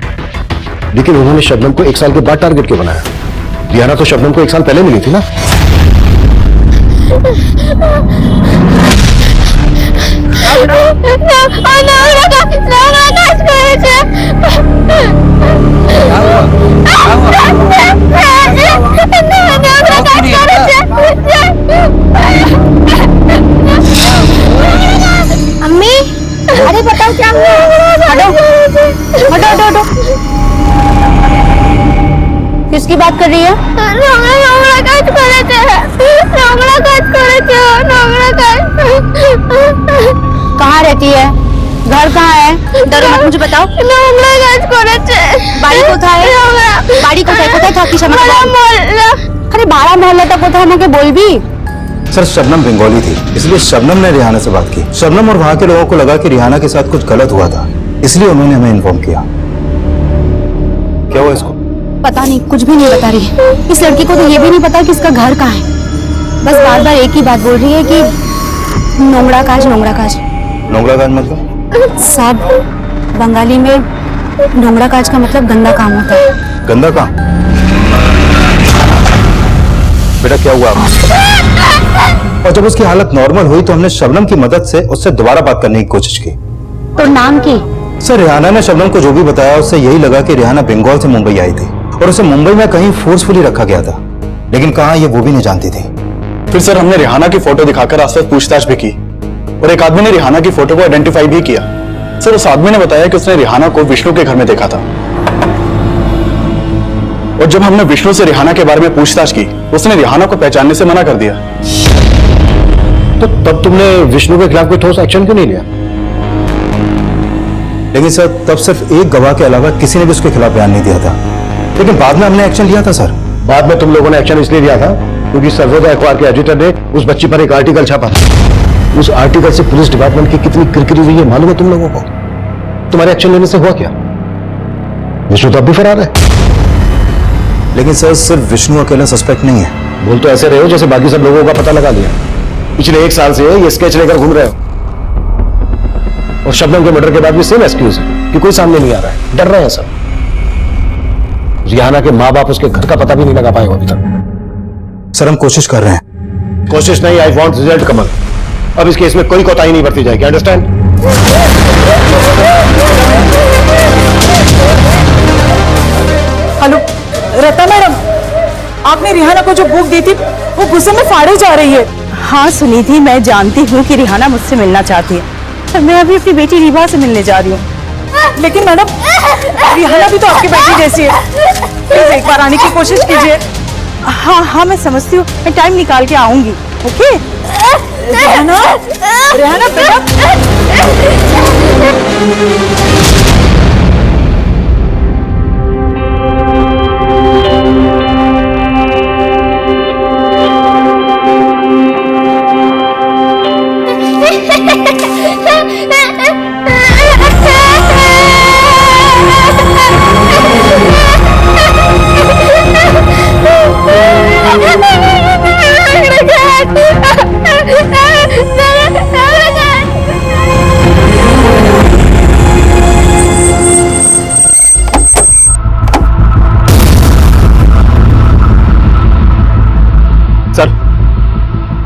लेकिन उन्होंने शबनम को 1 साल के बाद टारगेट क्यों बनाया? रिहाना तो शबनम को 1 साल पहले मिली थी ना। अम्मी अरे बताओ क्या हुआ? हटो हटो हटो हटो। किसकी बात कर रही है? कहाँ रहती है? घर कहाँ है? डरो मत, मुझे बताओ। बाड़ी কোথায়? বাড়ি কোথায়? কোথায় থাকিস আমাকে বল। আরে ভাড়া মহল্লাটা কোথায় আমাকে বলবি? सर शबनम बंगाली थी, इसलिए शबनम ने रिहाना से बात की। शबनम और वहां के लोगों को लगा कि रिहाना के साथ कुछ गलत हुआ था, इसलिए उन्होंने हमें इन्फॉर्म किया। क्या हुआ इसको? पता नहीं, कुछ भी नहीं बता रही। इस लड़की को तो ये भी नहीं पता कि इसका घर कहाँ है। बस बार बार एक ही बात बोल रही है कि नोंगड़ा काज नोंगड़ा काज। नोंगड़ा काज मतलब? सब बंगाली में नोंगड़ा काज का मतलब गंदा काम होता है। गंदा काम? बेटा क्या हुआ आपको? और जब उसकी हालत नॉर्मल हुई तो हमने शबनम की मदद से उससे दोबारा बात करने की कोशिश की। तो नाम की सर रिहाना ने शबनम को जो भी बताया उससे यही लगा कि रिहाना बंगाल से मुंबई आई थी और उसे मुंबई में कहीं फोर्सफुली रखा गया था, लेकिन कहाँ ये वो भी नहीं जानती थी। फिर सर हमने रिहाना की फोटो दिखाकर आसपास पूछताछ भी की और एक आदमी ने रिहाना की फोटो को आइडेंटिफाई भी किया। सर उस आदमी ने बताया कि उसने रिहाना को विष्णु के घर में देखा था और जब हमने विष्णु से रिहाना के बारे में पूछताछ की उसने रिहाना को पहचानने से मना कर दिया। तो तब तुमने विष्णु के खिलाफ कोई ठोस एक्शन क्यों नहीं लिया? लेकिन सर तब सिर्फ एक गवाह के अलावा किसी ने भी उसके खिलाफ बयान नहीं दिया था, लेकिन बाद में हमने एक्शन लिया था सर। बाद में तुम लोगों ने एक्शन इसलिए लिया था क्योंकि सर्वोदय अखबार के एडिटर ने उस बच्ची पर एक आर्टिकल छापा था। उस आर्टिकल से पुलिस डिपार्टमेंट की कितनी किरकिरी हुई है मालूम है तुम लोगों को? तुम्हारे एक्शन लेने से हुआ क्या? विष्णु तो अब भी फरार है। लेकिन सर सिर्फ विष्णु अकेला सस्पेक्ट नहीं है। बोल तो ऐसे रहे हो जैसे बाकी सब लोगों का पता लगा लिया। पिछले 1 साल से ये स्केच लेकर घूम रहे हो और शबनम के मर्डर के बाद भी सेम एक्सक्यूज है कि कोई सामने नहीं आ रहा है, डर रहे हैं सब। रिहाना के माँ बाप उसके घर का पता भी नहीं लगा पाए अभी तक। सर हम कोशिश कर रहे हैं। कोशिश नहीं, आई वांट रिजल्ट कमल। अब इस केस में कोई कोताही नहीं बरती जाएगी, अंडरस्टैंड? हेलो रत्ना मैडम, आपने रिहाना को जो बुक दी थी वो गुस्से में फाड़े जा रही है। हाँ सुनिधि, मैं जानती हूँ कि रिहाना मुझसे मिलना चाहती है, पर मैं अभी अपनी बेटी रीवा से मिलने जा रही हूँ। लेकिन मैडम रिहाना भी तो आपकी बेटी जैसी है, प्लीज एक बार आने की कोशिश कीजिए। हाँ हाँ मैं समझती हूँ, मैं टाइम निकाल के आऊंगी। ओके रिहाना, रिहाना बेटा।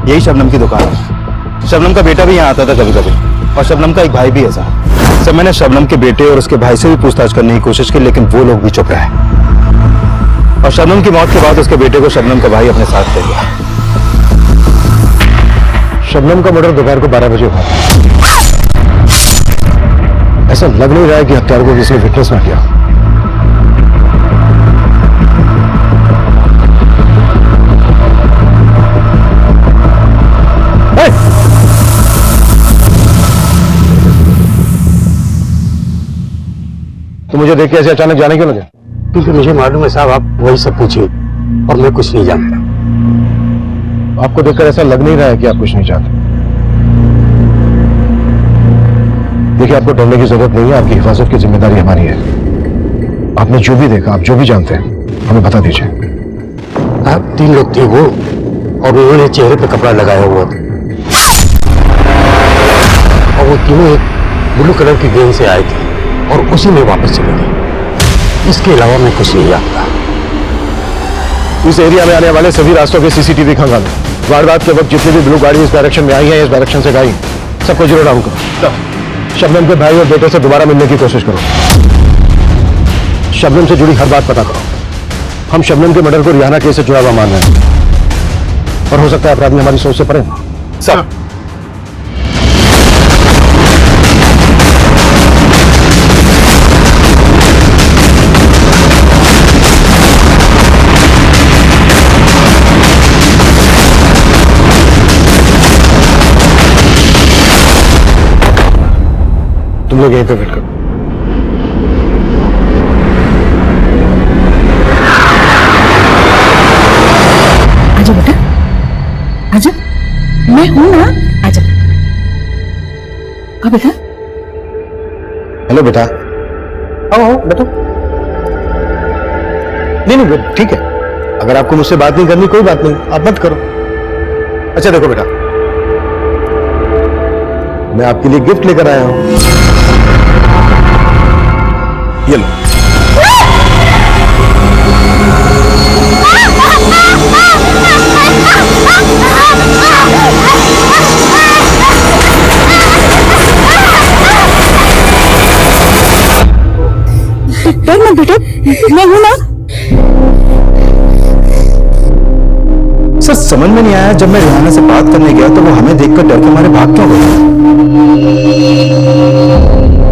यही शबनम की दुकान है। शबनम का बेटा भी यहाँ आता था कभी कभी और शबनम का एक भाई भी है सर। सर मैंने शबनम के बेटे और उसके भाई से भी पूछताछ करने की कोशिश की, लेकिन वो लोग भी चुप रहे और शबनम की मौत के बाद उसके बेटे को शबनम का भाई अपने साथ ले गया। शबनम का मर्डर दोपहर को 12 बजे हुआ। ऐसा लग नहीं रहा है कि हत्यारे को किसी ने विटनेस ना किया। तो मुझे देख के ऐसे अचानक जाने क्यों लगे? क्योंकि मुझे मालूम है साहब, आप वही सब पूछिए और मैं कुछ नहीं जानता। आपको देखकर ऐसा लग नहीं रहा है कि आप कुछ नहीं जानते। देखिए आपको डरने की जरूरत नहीं है, आपकी हिफाजत की जिम्मेदारी हमारी है। आपने जो भी देखा, आप जो भी जानते हैं हमें बता दीजिए। आप 3 लोग थे वो, और उन्होंने चेहरे पे कपड़ा लगाया हुआ था और वो तीनों एक ब्लू कलर की गेंद से आए थे और उसी में वापस चले गए। इसके अलावा मैं कुछ नहीं जानता। इस एरिया में आने वाले सभी रास्तों के सीसीटीवी खंगालो। वारदात के वक्त जितनी भी ब्लू गाड़ी इस डायरेक्शन में आई है, इस डायरेक्शन से गई, सबको जीरो डाउन करो। शबनम के भाई और बेटे से दोबारा मिलने की कोशिश करो। शबनम से जुड़ी हर बात पता करो। हम शबनम के मर्डर को रिहाना केस से जुड़ा हुआ मान रहे हैं और हो सकता है अपराधी हमारी सोच से परे। सर तुम लोग यहीं पे वेट करो। आजा बेटा, आजा, मैं हूं ना, आजा। अब बेटा। हेलो बेटा, आओ बेटा। नहीं ठीक है, अगर आपको मुझसे बात नहीं करनी कोई बात नहीं, आप मत करो। अच्छा देखो बेटा, मैं आपके लिए गिफ्ट लेकर आया हूं, ये लो। बेटे, मैं हूं ना। सर समझ में नहीं आया, जब मैं रिहाना से बात करने गया तो वो हमें देखकर डर के मारे भाग क्यों गई?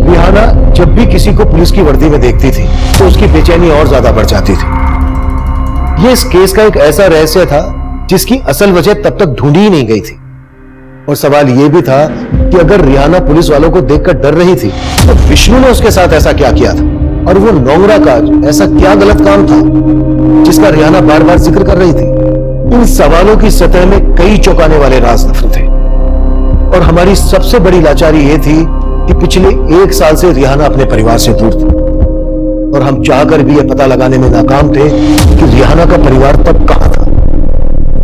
रिहाना जब भी किसी को पुलिस की वर्दी में देखती थी तो उसकी बेचैनी और ज्यादा बढ़ जाती थी। ये इस केस का एक ऐसा रहस्य था जिसकी असल वजह तब तक ढूंढी ही नहीं गई थी। और सवाल यह भी था कि अगर रिहाना पुलिस वालों को देखकर डर रही थी तो विष्णु ने उसके साथ ऐसा क्या किया था, और वो नोंगरा का ऐसा क्या गलत काम था जिसका रिहाना बार बार जिक्र कर रही थी। इन सवालों की सतह में कई चौंकाने वाले राज दफन थे, और हमारी सबसे बड़ी लाचारी यह थी कि पिछले 1 साल से रिहाना अपने परिवार से दूर थी, और हम चाहकर भी यह पता लगाने में नाकाम थे कि रिहाना का परिवार तब कहां था।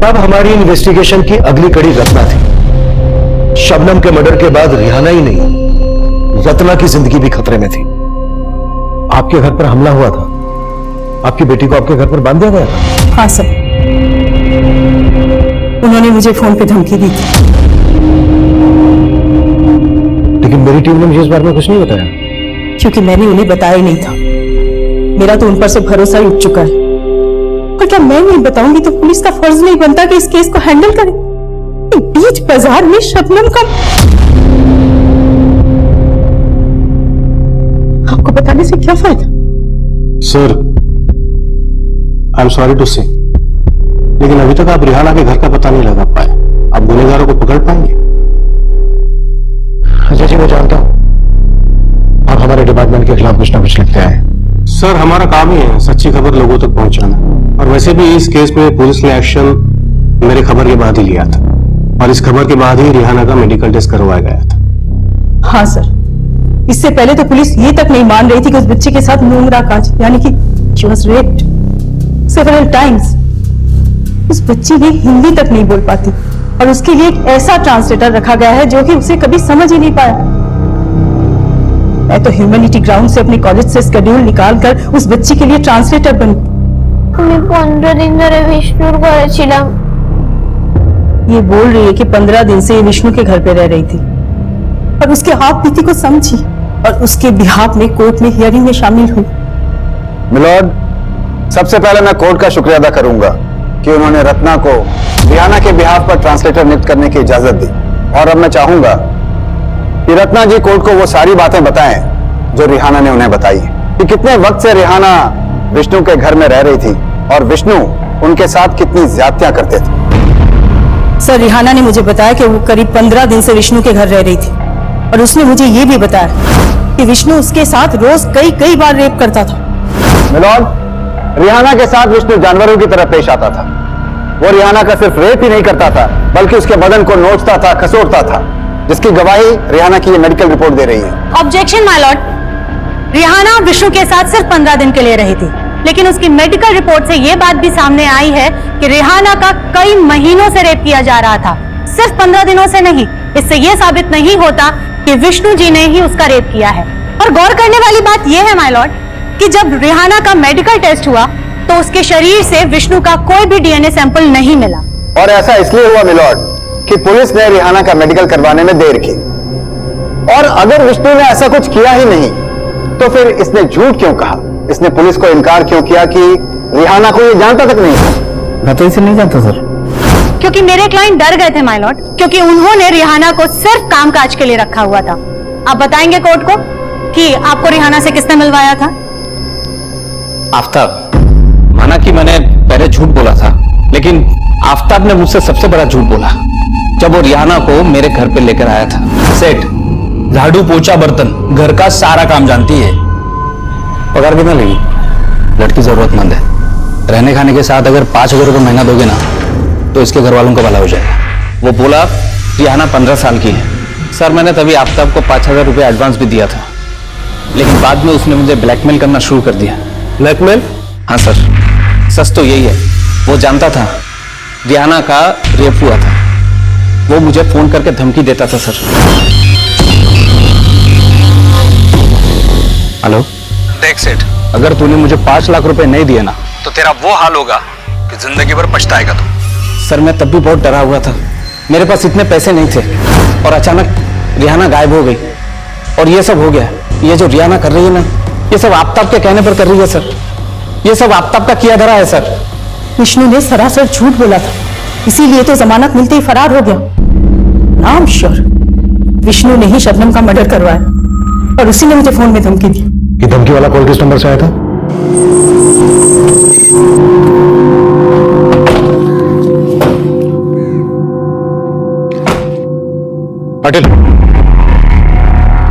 तब हमारी इन्वेस्टिगेशन की अगली कड़ी रत्ना थी। शबनम के मर्डर के बाद रिहाना ही नहीं, रत्ना की जिंदगी भी खतरे में थी। आपके घर पर हमला हुआ था, आपकी बेटी को आपके घर पर बांध दिया गया था। हाँ सर, उन्होंने मुझे फोन पे धमकी दी थी। लेकिन मेरी टीम ने मुझे इस बारे में कुछ नहीं बताया। क्योंकि मैंने उन्हें बताया ही नहीं था। मेरा तो उन पर से भरोसा ही उठ चुका है। और क्या मैं नहीं बताऊंगी तो पुलिस का फर्ज नहीं बनता कि इस केस को हैंडल करे? बीच बाजार में शबनम का। आपको बताने से क्या फायदा? Sir I am sorry to say, लेकिन अभी तक आप रिहाना के घर का पता नहीं लगा पाए। आप गुनहगारों को पकड़ पाएंगे? अच्छा जी, मैं जानता हूं आप हमारे डिपार्टमेंट के खिलाफ कुछ ना कुछ लिखते हैं। सर हमारा काम ही है सच्ची खबर लोगों तक पहुंचाना, और वैसे भी इस केस में पुलिस ने एक्शन मेरे खबर के बाद ही लिया था, और इस खबर के बाद ही रिहाना का मेडिकल टेस्ट करवाया गया था। हाँ सर, इससे पहले तो पुलिस ये तक नहीं मान रही थी कि उस बच्चे के साथ नोंगरा काज यानी कि she was raped several times। उस बच्ची ने हिंदी तक नहीं बोल पाती, और उसके लिए एक ऐसा ट्रांसलेटर रखा गया है जो कि उसे कभी समझ ही नहीं पाया। मैं तो ह्यूमैनिटी ग्राउंड से अपने कॉलेज से शेड्यूल निकालकर उस बच्ची के लिए ट्रांसलेटर बनी। मैं 15 दिन धरे विष्णुर घरे छिलाम। ये बोल रही है कि 15 दिन से ये विष्णु के घर पे रह रही थी, और उसके आप बीती को समझी, और उसके बिहाफ में कोर्ट में हियरिंग में शामिल हुई। मिलॉर्ड, सबसे पहले मैं कोर्ट का शुक्रिया अदा करूंगा कि उन्होंने रत्ना को रिहाना के बिहाफ पर ट्रांसलेटर नियुक्त करने की इजाजत दी, और अब मैं चाहूंगा कि रत्ना जी कोर्ट को वो सारी बातें बताएं जो रिहाना ने उन्हें बताई, कि कितने वक्त से रिहाना विष्णु के घर में रह रही थी और विष्णु उनके साथ कितनी ज्यादतियां करते थे। सर, रिहाना ने मुझे बताया कि वो करीब 15 दिन से विष्णु के घर रह रही थी, और उसने मुझे ये भी बताया कि विष्णु उसके साथ रोज कई बार रेप करता था। मिलॉर्ड, रिहाना के साथ विष्णु जानवरों की तरह पेश आता था। वो रिहाना का सिर्फ रेप ही नहीं करता था, बल्कि उसके बदन को नोचता था, खसोटता था, जिसकी गवाही रिहाना की ये मेडिकल रिपोर्ट दे रही है। Objection my lord, Rihana Vishnu के साथ सिर्फ 15 दिन के लिए रही थी, लेकिन उसकी मेडिकल रिपोर्ट से यह बात भी सामने आई है कि रिहाना का कई महीनों से रेप किया जा रहा था, सिर्फ 15 दिनों से नहीं। इससे यह साबित नहीं होता कि विष्णु जी ने ही उसका रेप किया है। और गौर करने वाली बात यह है माय लॉर्ड कि जब रिहाना का मेडिकल टेस्ट हुआ तो उसके शरीर से विष्णु का कोई भी डीएनए सैंपल नहीं मिला। और ऐसा इसलिए हुआ मिलॉर्ड कि पुलिस ने रिहाना का मेडिकल करवाने में देर की, और अगर विष्णु ने ऐसा कुछ किया ही नहीं तो फिर इसने झूठ क्यों कहा? इसने पुलिस को इनकार क्यों किया कि रिहाना को ये जानता तक नहीं था? मैं तो इसे नहीं जानता सर। क्योंकि मेरे क्लाइंट डर गए थे माय लॉर्ड, क्योंकि उन्होंने रिहाना को सिर्फ कामकाज के लिए रखा हुआ था। आप बताएंगे कोर्ट को कि आपको रिहाना से किसने मिलवाया था? आफ्ताब। माना कि मैंने पहले झूठ बोला था, लेकिन आफ्ताब ने मुझसे सबसे बड़ा झूठ बोला जब वो रिहाना को मेरे घर पे लेकर आया था। सेठ, झाड़ू पोछा बर्तन घर का सारा काम जानती है। पगार कितना लेगी? लड़की जरूरतमंद है, रहने खाने के साथ अगर 5,000 रुपये महीना दोगे ना तो इसके घर वालों का भला हो जाएगा। वो बोला रिहाना 15 साल की है। सर, मैंने तभी आफ्ताब को 5,000 रुपये एडवांस भी दिया था, लेकिन बाद में उसने मुझे ब्लैकमेल करना शुरू कर दिया। ब्लैकमेल? हाँ सर, सच तो यही है। वो जानता था रिहाना का रेप हुआ था, वो मुझे फोन करके धमकी देता था सर। हेलो, देख सेठ, अगर तूने मुझे 5 लाख रुपए नहीं दिए ना तो तेरा वो हाल होगा कि जिंदगी भर पछताएगा तू। सर, मैं तब भी बहुत डरा हुआ था, मेरे पास इतने पैसे नहीं थे, और अचानक रिहाना गायब हो गई और ये सब हो गया। ये जो रिहाना कर रही है ना, ये सब आफ्ताब के कहने पर कर रही है सर। ये सब आफ्ताब का किया धरा है सर। विष्णु ने सरासर झूठ बोला था, इसीलिए तो जमानत मिलते ही फरार हो गया। नाम श्योर विष्णु ने ही शबनम का मर्डर करवाया और उसी ने मुझे फोन में धमकी दी। ये धमकी वाला कॉल किस नंबर से आया था? पाटिल,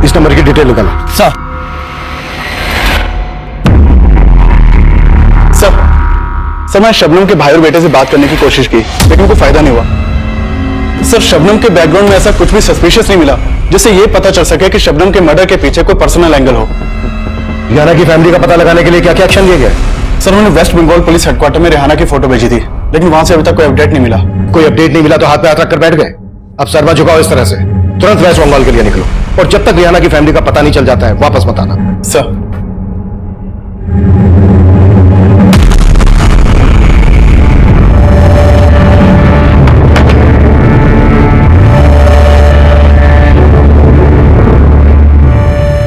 इस नंबर की डिटेल निकालो। सर मैं शबनम के भाई और बेटे से बात करने की कोशिश की, लेकिन कोई फायदा नहीं हुआ। सर शबनम के बैकग्राउंड में ऐसा कुछ भी सस्पिशियस नहीं मिला जिससे ये पता चल सके कि शबनम के मर्डर के पीछे कोई पर्सनल एंगल हो। रिहाना की फैमिली का पता लगाने के लिए क्या क्या एक्शन लिया गया? सर उन्होंने वेस्ट बंगाल पुलिस हेडक्वार्टर में रिहाना की फोटो भेजी थी, लेकिन वहां से अभी तक कोई अपडेट नहीं मिला। कोई अपडेट नहीं मिला तो हाथ पे हाथ रखकर बैठ गए? अब सरवा झुकाओ इस तरह से, तुरंत वेस्ट बंगाल के लिए निकलो और जब तक रिहाना की फैमिली का पता नहीं चल जाता है वापस मत आना। सर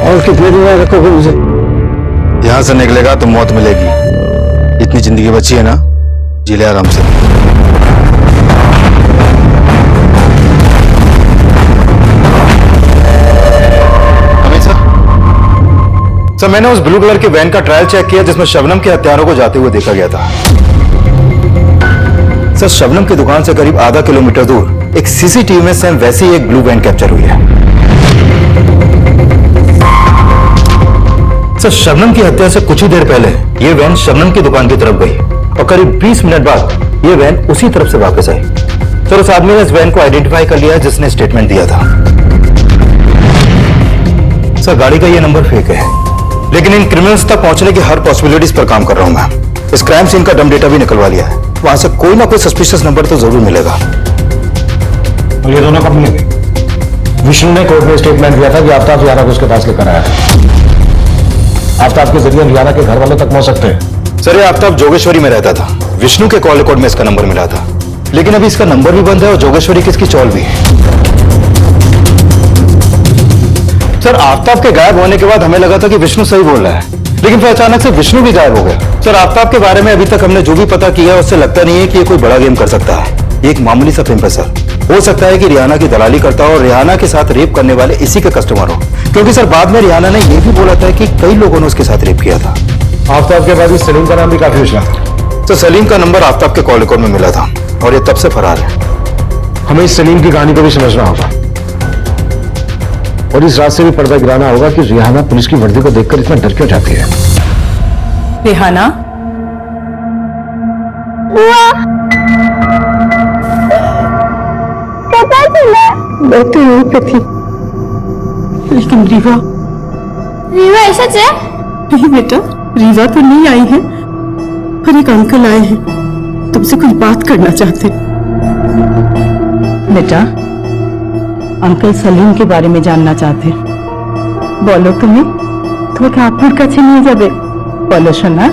और कितने दिन रखोगे मुझे? यहां से निकलेगा तो मौत मिलेगी। इतनी जिंदगी बची है ना, जी ले आराम से। सर मैंने उस ब्लू कलर के वैन का ट्रायल चेक किया जिसमें शबनम के हत्यारों को जाते हुए देखा गया था। सर शबनम की दुकान से करीब आधा किलोमीटर दूर एक सीसीटीवी में सेम वैसी ही एक ब्लू वैन कैप्चर हुई है। सर शबनम की हत्या से कुछ ही देर पहले ये वैन शबनम की दुकान की तरफ गई और करीब 20 मिनट बाद ये वैन उसी तरफ से वापस आई। सर उस आदमी ने इस वैन को आइडेंटिफाई कर लिया जिसने स्टेटमेंट दिया था। सर गाड़ी का ये नंबर फेक है, लेकिन इन क्रिमिनल्स तक पहुंचने की हर पॉसिबिलिटीज पर काम कर रहा हूं मैं। इस क्राइम सीन का डम डेटा भी निकलवा लिया है, वहां से कोई ना कोई सस्पिशियस नंबर तो जरूर मिलेगा। और ये दोनों कब मिले? विष्णु ने कोर्ट में स्टेटमेंट दिया था कि आफ्ताब रिहाना को उसके पास लेकर आया था। आफ्ताब के जरिए रिहाना के घर वालों तक पहुंच सकते हैं। सर ये आफ्ताब जोगेश्वरी में रहता था, विष्णु के कॉल रिकॉर्ड में इसका नंबर मिला था, लेकिन अभी इसका नंबर भी बंद है और जोगेश्वरी किसकी चौल भी है। सर आफ्ताब के गायब होने के बाद हमें लगा था कि विष्णु सही बोल रहा है, लेकिन फिर अचानक से विष्णु भी गायब हो गया। सर आफ्ताब के बारे में अभी तक हमने जो भी पता किया उससे लगता नहीं है कि ये कोई बड़ा गेम कर सकता है। ये एक मामूली सा पिंप है सर। हो सकता है कि रिहाना की दलाली करता हो और रिहाना के साथ रेप करने वाले इसी के कस्टमर हो, क्योंकि सर बाद में रिहाना ने यह भी बोला था कि कई लोगों ने उसके साथ रेप किया था। आफ्ताब के बाद सलीम का नाम भी काफी उछला था। तो सलीम का नंबर आफ्ताब के कॉल रिकॉर्ड में मिला था और ये तब से फरार है। हमें इस सलीम की कहानी को भी समझना होगा और इस रात से भी पर्दा गिराना होगा कि रिहाना पुलिस की वर्दी को देखकर इतना डर क्यों जाती है। रिहाना पता चला? मैं तो यहीं पे थी, लेकिन रीवा ऐसा है? नहीं बेटा, रीवा तो नहीं आई है, पर एक अंकल आए हैं, तुमसे कुछ बात करना चाहते। बेटा अंकल सलीम के बारे में जानना चाहते। बोलो तुम्हें आपका কাছে নিয়ে যাবে। बोलो सोना।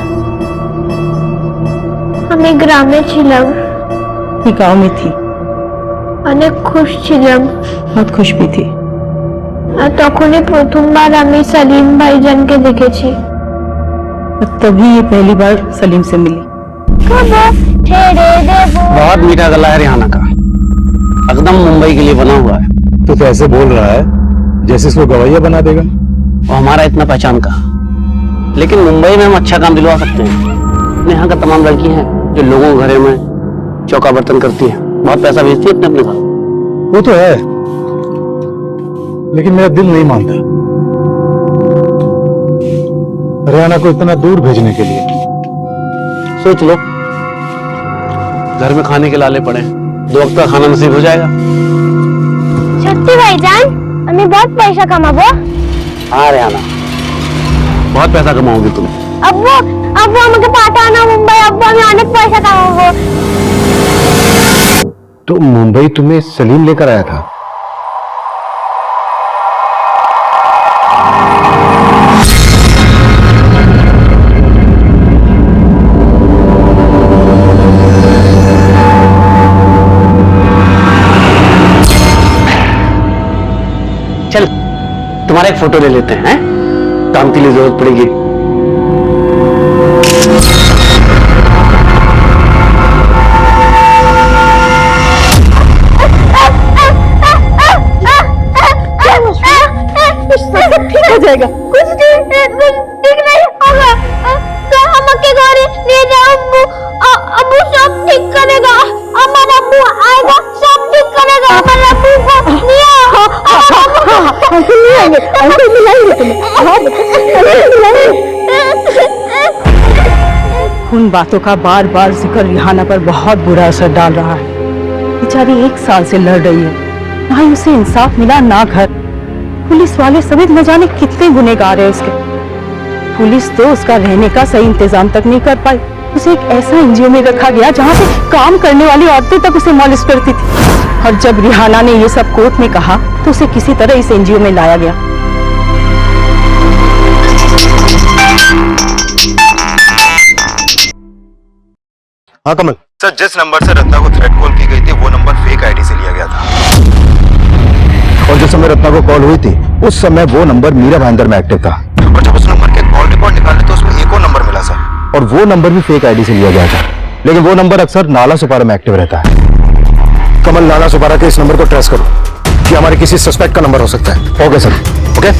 আমি গ্রামে ছিলাম। ये गांव में थी। অনেক খুশ ছিলাম। बहुत खुश भी थी। আর তখনই প্রথমবার আমি সলিম ভাইজানকে দেখেছি। तभी ये पहली बार सलीम से मिली। बहुत मीठा गला है रिहाना का, एकदम मुंबई के लिए बना हुआ है। तो कैसे बोल रहा है जैसे इसको गवैया बना देगा। वो हमारा इतना पहचान का, लेकिन मुंबई में हम अच्छा काम दिलवा सकते हैं। यहाँ का तमाम लड़की हैं जो लोगों के घरे में चौका बर्तन करती है, बहुत पैसा भेजती है अपने अपने घर। वो तो है, लेकिन मेरा दिल नहीं मानता रिहाना को इतना दूर भेजने के लिए। सोच लो, घर में खाने के लाले पड़े, 2 वक्त का खाना नसीब हो जाएगा। সত্যি ভাইজান আমি बहुत पैसा कमाबो। हाँ रिहाना, बहुत पैसा कमाओगी तुम। আব্বু আব্বু আমাকে পাঠানো মুম্বাই, আব্বু আমি অনেক পয়সা কামাবো। तो मुंबई तुम्हें सलीम लेकर आया था? चल तुम्हारा एक फोटो ले लेते हैं, काम के लिए जरूरत पड़ेगी। जाएगा। कुछ ठीक नहीं होगा। तो हम के घर ले जाओ, अब्बू सब ठीक करेगा। हमारा अब्बू आएगा, सब ठीक करेगा। हमारा अब्बू को नहीं आएंगे, अंकल उन बातों का बार बार जिक्र रिहाना पर बहुत बुरा असर डाल रहा है। बेचारी 1 साल से लड़ रही है, ना ही उसे इंसाफ मिला ना घर। पुलिस वाले समेत न जाने कितने गुनहगार है उसके। पुलिस तो उसका रहने का सही इंतजाम तक नहीं कर पाई। उसे एक ऐसा एनजीओ में रखा गया जहाँ पे काम करने वाली औरतें तक उसे मॉलिश करती थी। और जब रिहाना ने ये सब कोर्ट में कहा तो उसे किसी तरह इस एनजीओ में लाया गया। हाँ कमल सर, जिस नंबर से रत्ना को थ्रेट कॉल की गई थी वो नंबर फेक आईडी से लिया गया था। और जिस समय रत्ना को कॉल हुई थी उस समय वो नंबर मीरा भाईंदर में एक्टिव था। और जब उस नंबर के कॉल रिकॉर्ड निकाले तो उसमें एक और नंबर मिला सर, और वो नंबर भी फेक आईडी से लिया गया था। लेकिन वो नंबर अक्सर नाला सुपारा में एक्टिव रहता है। कमल, नाला सुपारा के इस नंबर को ट्रेस करो कि हमारे किसी सस्पेक्ट का नंबर हो सकता है। Okay sir, okay.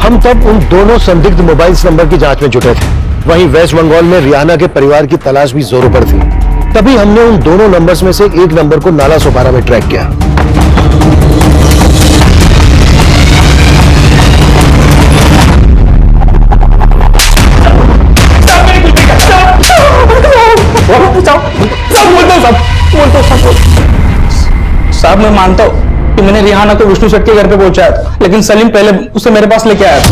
हम तब उन दोनों संदिग्ध मोबाइल नंबर की जांच में जुटे थे। वहीं वेस्ट बंगाल में रिहाना के परिवार की तलाश भी जोरों पर थी। तभी हमने उन दोनों नंबर्स में से एक नंबर को नाला सुपारा में ट्रैक किया। साहब मैं मानता हूँ कि मैंने रिहाना को विष्णु शेट्टी के घर पे पहुंचाया था, लेकिन सलीम पहले उसे मेरे पास लेके आया था।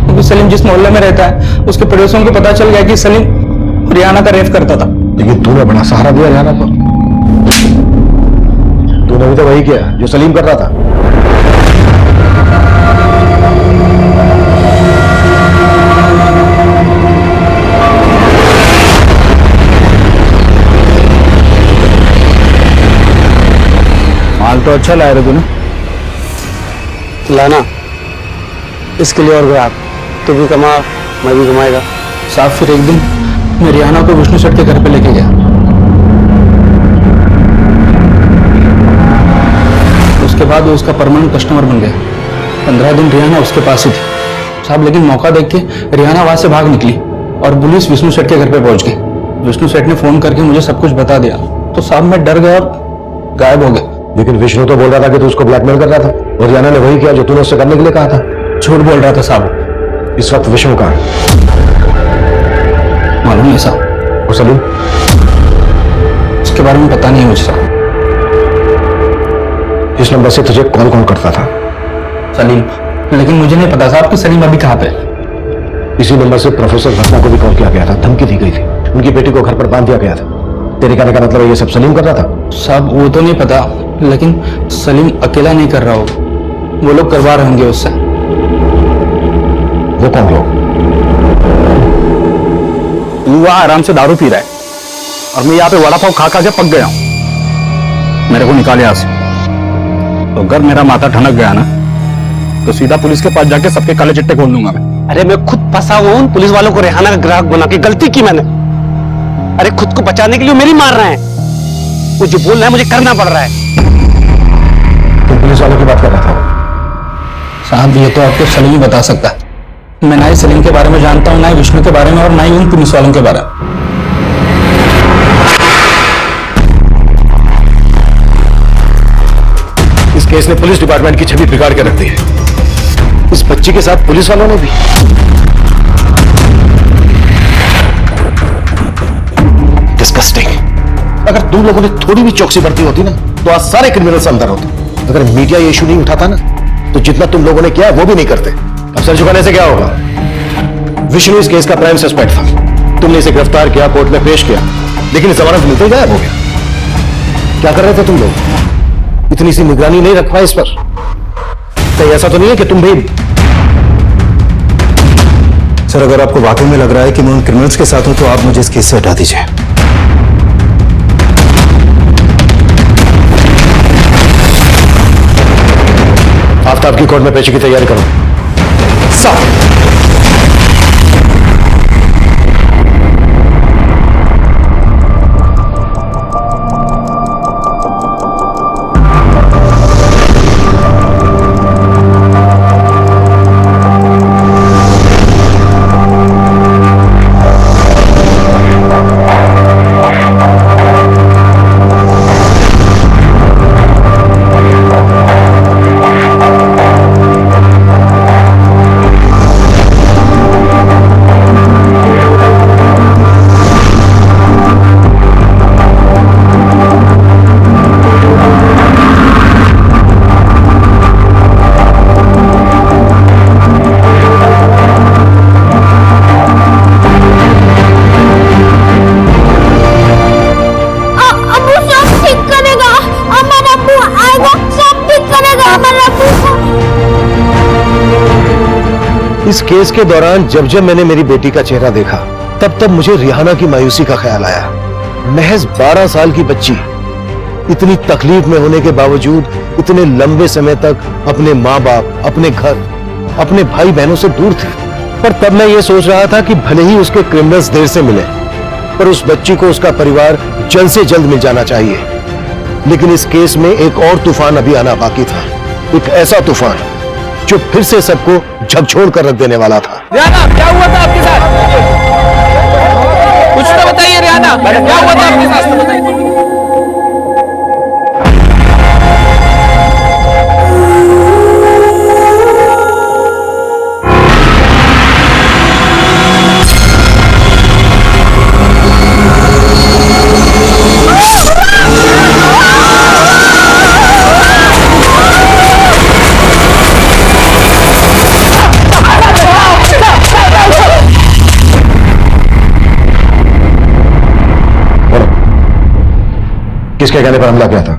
क्योंकि सलीम जिस मोहल्ले में रहता है उसके पड़ोसियों को पता चल गया कि सलीम रिहाना का रेप करता था। लेकिन तूने बड़ा सहारा दिया रिहाना को। तूने भी तो वही किया जो सलीम कर रहा था। माल तो अच्छा लाया रे तूने। लाना इसके लिए और ग्राहक, तू भी कमा मैं भी कमाएगा। साहब फिर एक दिन मैं रिहाना को विष्णु शेट्टी के घर पे लेके गया। उसके बाद वो उसका परमानेंट कस्टमर बन गया। 15 दिन रिहाना उसके पास ही थी साहब। लेकिन मौका देख के रिहाना वहां से भाग निकली और पुलिस विष्णु शेट्टी के घर पे पहुंच गई। विष्णु शेट्टी ने फोन करके मुझे सब कुछ बता दिया। तो साहब मैं डर गया और गायब हो गया। लेकिन विष्णु तो बोल रहा था कि तू उसको ब्लैकमेल कर रहा था, और रिहाना ने वही किया जो तूने उससे करने के लिए कहा था। झूठ बोल रहा था साहब। इस वक्त विष्णु कहाँ है मालूम नहीं साहब। और सलीम? उसके बारे में पता नहीं है मुझे साहब। इस नंबर से तुझे कॉल कौन करता था? सलीम। लेकिन मुझे नहीं पता साहब कि सलीम अभी कहाँ पे। इसी नंबर से प्रोफेसर रत्ना को भी कॉल किया गया था, धमकी दी गई थी। उनकी बेटी को घर पर बांध दिया गया था। तेरे कहने का मतलब ये सब सलीम कर रहा था? साहब वो तो नहीं पता, लेकिन सलीम अकेला नहीं कर रहा हो, वो लोग करवा रहे होंगे उससे। वो कौन लोग? वह आराम से दारू पी रहा है और मैं यहाँ पे वड़ा पाव खा खा के पक गया हूँ। मेरे को निकाल यहाँ से। तो अगर मेरा माथा ठनक गया ना तो सीधा पुलिस के पास जाके सबके काले चिट्टे खोल दूंगा मैं। अरे मैं खुद फंसा हुआ हूँ पुलिस वालों को रिहाना का ग्राहक बना के। गलती की मैंने। अरे खुद को बचाने के लिए मेरी मार रहे हैं। वो जो बोल रहा है मुझे करना पड़ रहा है। तुम पुलिस वालों की बात कर रहा था? साहब ये तो आपको सलीम ही बता सकता है। मैं ना ही सलीम के बारे में जानता हूँ, ना ही विष्णु के बारे में, और ना ही उन पुलिस वालों के बारे में। इस केस ने पुलिस डिपार्टमेंट की छवि बिगाड़ के रख दी है। इस बच्ची के साथ पुलिस वालों ने भी। डिस्गस्टिंग। अगर तुम लोगों ने थोड़ी भी चौकसी बरती होती ना तो आज सारे क्रिमिनल्स अंदर होते। अगर मीडिया ये इशू नहीं उठाता ना तो जितना तुम लोगों ने किया वो भी नहीं करते। अब सर झुकाने से क्या होगा? विष्णु इस केस का प्राइम सस्पेक्ट था। तुमने इसे गिरफ्तार किया, कोर्ट में पेश किया, लेकिन जमानत मिलते ही गायब हो गया। क्या कर रहे थे तुम लोग? इतनी सी निगरानी नहीं रख पाए इस पर? कहीं ऐसा तो नहीं है कि तुम भी? सर अगर आपको वाकई में लग रहा है कि मैं उन क्रिमिनल्स के साथ हूं तो आप मुझे इस केस से हटा दीजिए। आफ्ताब की कोर्ट में पेशी की तैयारी करो। इस केस के दौरान जब जब मैंने मेरी बेटी का चेहरा देखा, तब तब मुझे रिहाना की मायूसी का ख्याल आया। महज 12 साल की बच्ची इतनी तकलीफ में होने के बावजूद इतने लंबे समय तक अपने माँ बाप, अपने घर, अपने भाई बहनों से दूर थी। पर तब मैं ये सोच रहा था कि भले ही उसके क्रिमिनल्स देर से मिले, पर उस बच्ची को उसका परिवार जल्द से जल्द मिल जाना चाहिए। लेकिन इस केस में एक और तूफान अभी आना बाकी था, एक ऐसा तूफान जो फिर से सबको झकझोर कर रख देने वाला था। रिहाना, क्या हुआ था आपके साथ? कुछ तो बताइए रिहाना, क्या हुआ था आपके साथ? किसके कहने पर हमला किया था?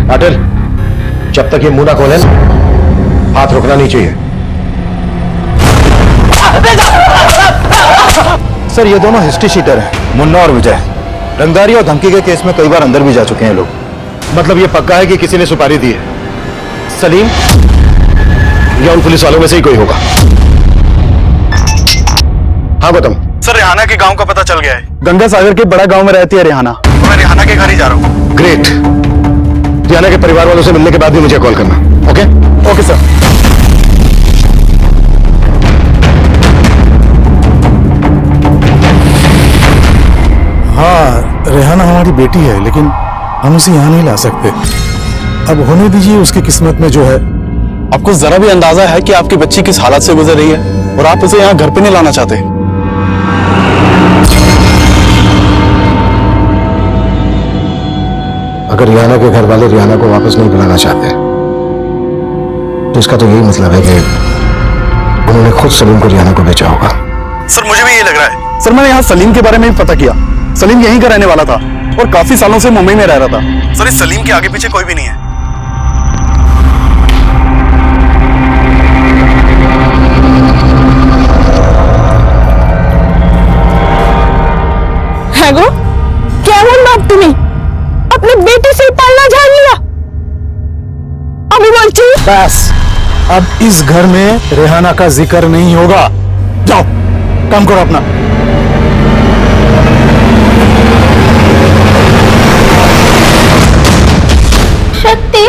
पाटिल, जब तक ये मुंह ना खोले ना, हाथ रुकना नहीं चाहिए। सर ये दोनों हिस्ट्री शीटर हैं, मुन्ना और विजय। रंगदारी और धमकी के केस में कई बार अंदर भी जा चुके हैं लोग। मतलब ये पक्का है कि किसी ने सुपारी दी है? सलीम या उन पुलिस वालों में से ही कोई होगा? हाँ गौतम। सर रिहाना के गांव का पता चल गया है। गंगा सागर के बड़ा गांव में रहती है रिहाना। मैं रिहाना के घर ही जा रहा हूँ। ग्रेट। रिहाना के परिवार वालों से मिलने के बाद भी मुझे कॉल करना। ओके? Okay sir. हाँ, रेहाना हमारी बेटी है, लेकिन हम उसे यहाँ नहीं ला सकते। अब होने दीजिए उसकी किस्मत में जो है। आपको जरा भी अंदाजा है कि आपकी बच्ची किस हालत से गुजर रही है और आप उसे यहाँ घर पे नहीं लाना चाहते? अगर रिहाना के घर वाले रिहाना को वापस नहीं बुलाना चाहते तो इसका तो यही मतलब है कि उन्होंने खुद सलीम को रिहाना को बेचा होगा। सर मुझे भी यही लग रहा है। सर मैंने यहाँ सलीम के बारे में भी पता किया। सलीम यहीं का रहने वाला था और काफी सालों से मुंबई में रह रहा था। सर इस सलीम के आगे पीछे कोई भी नहीं है। हैगो, क्या बात तुम्हें अपने बेटे से पालना जान लिया? अभी बोलती बस अब इस घर में रेहाना का जिक्र नहीं होगा। जाओ काम करो अपना। शक्ति,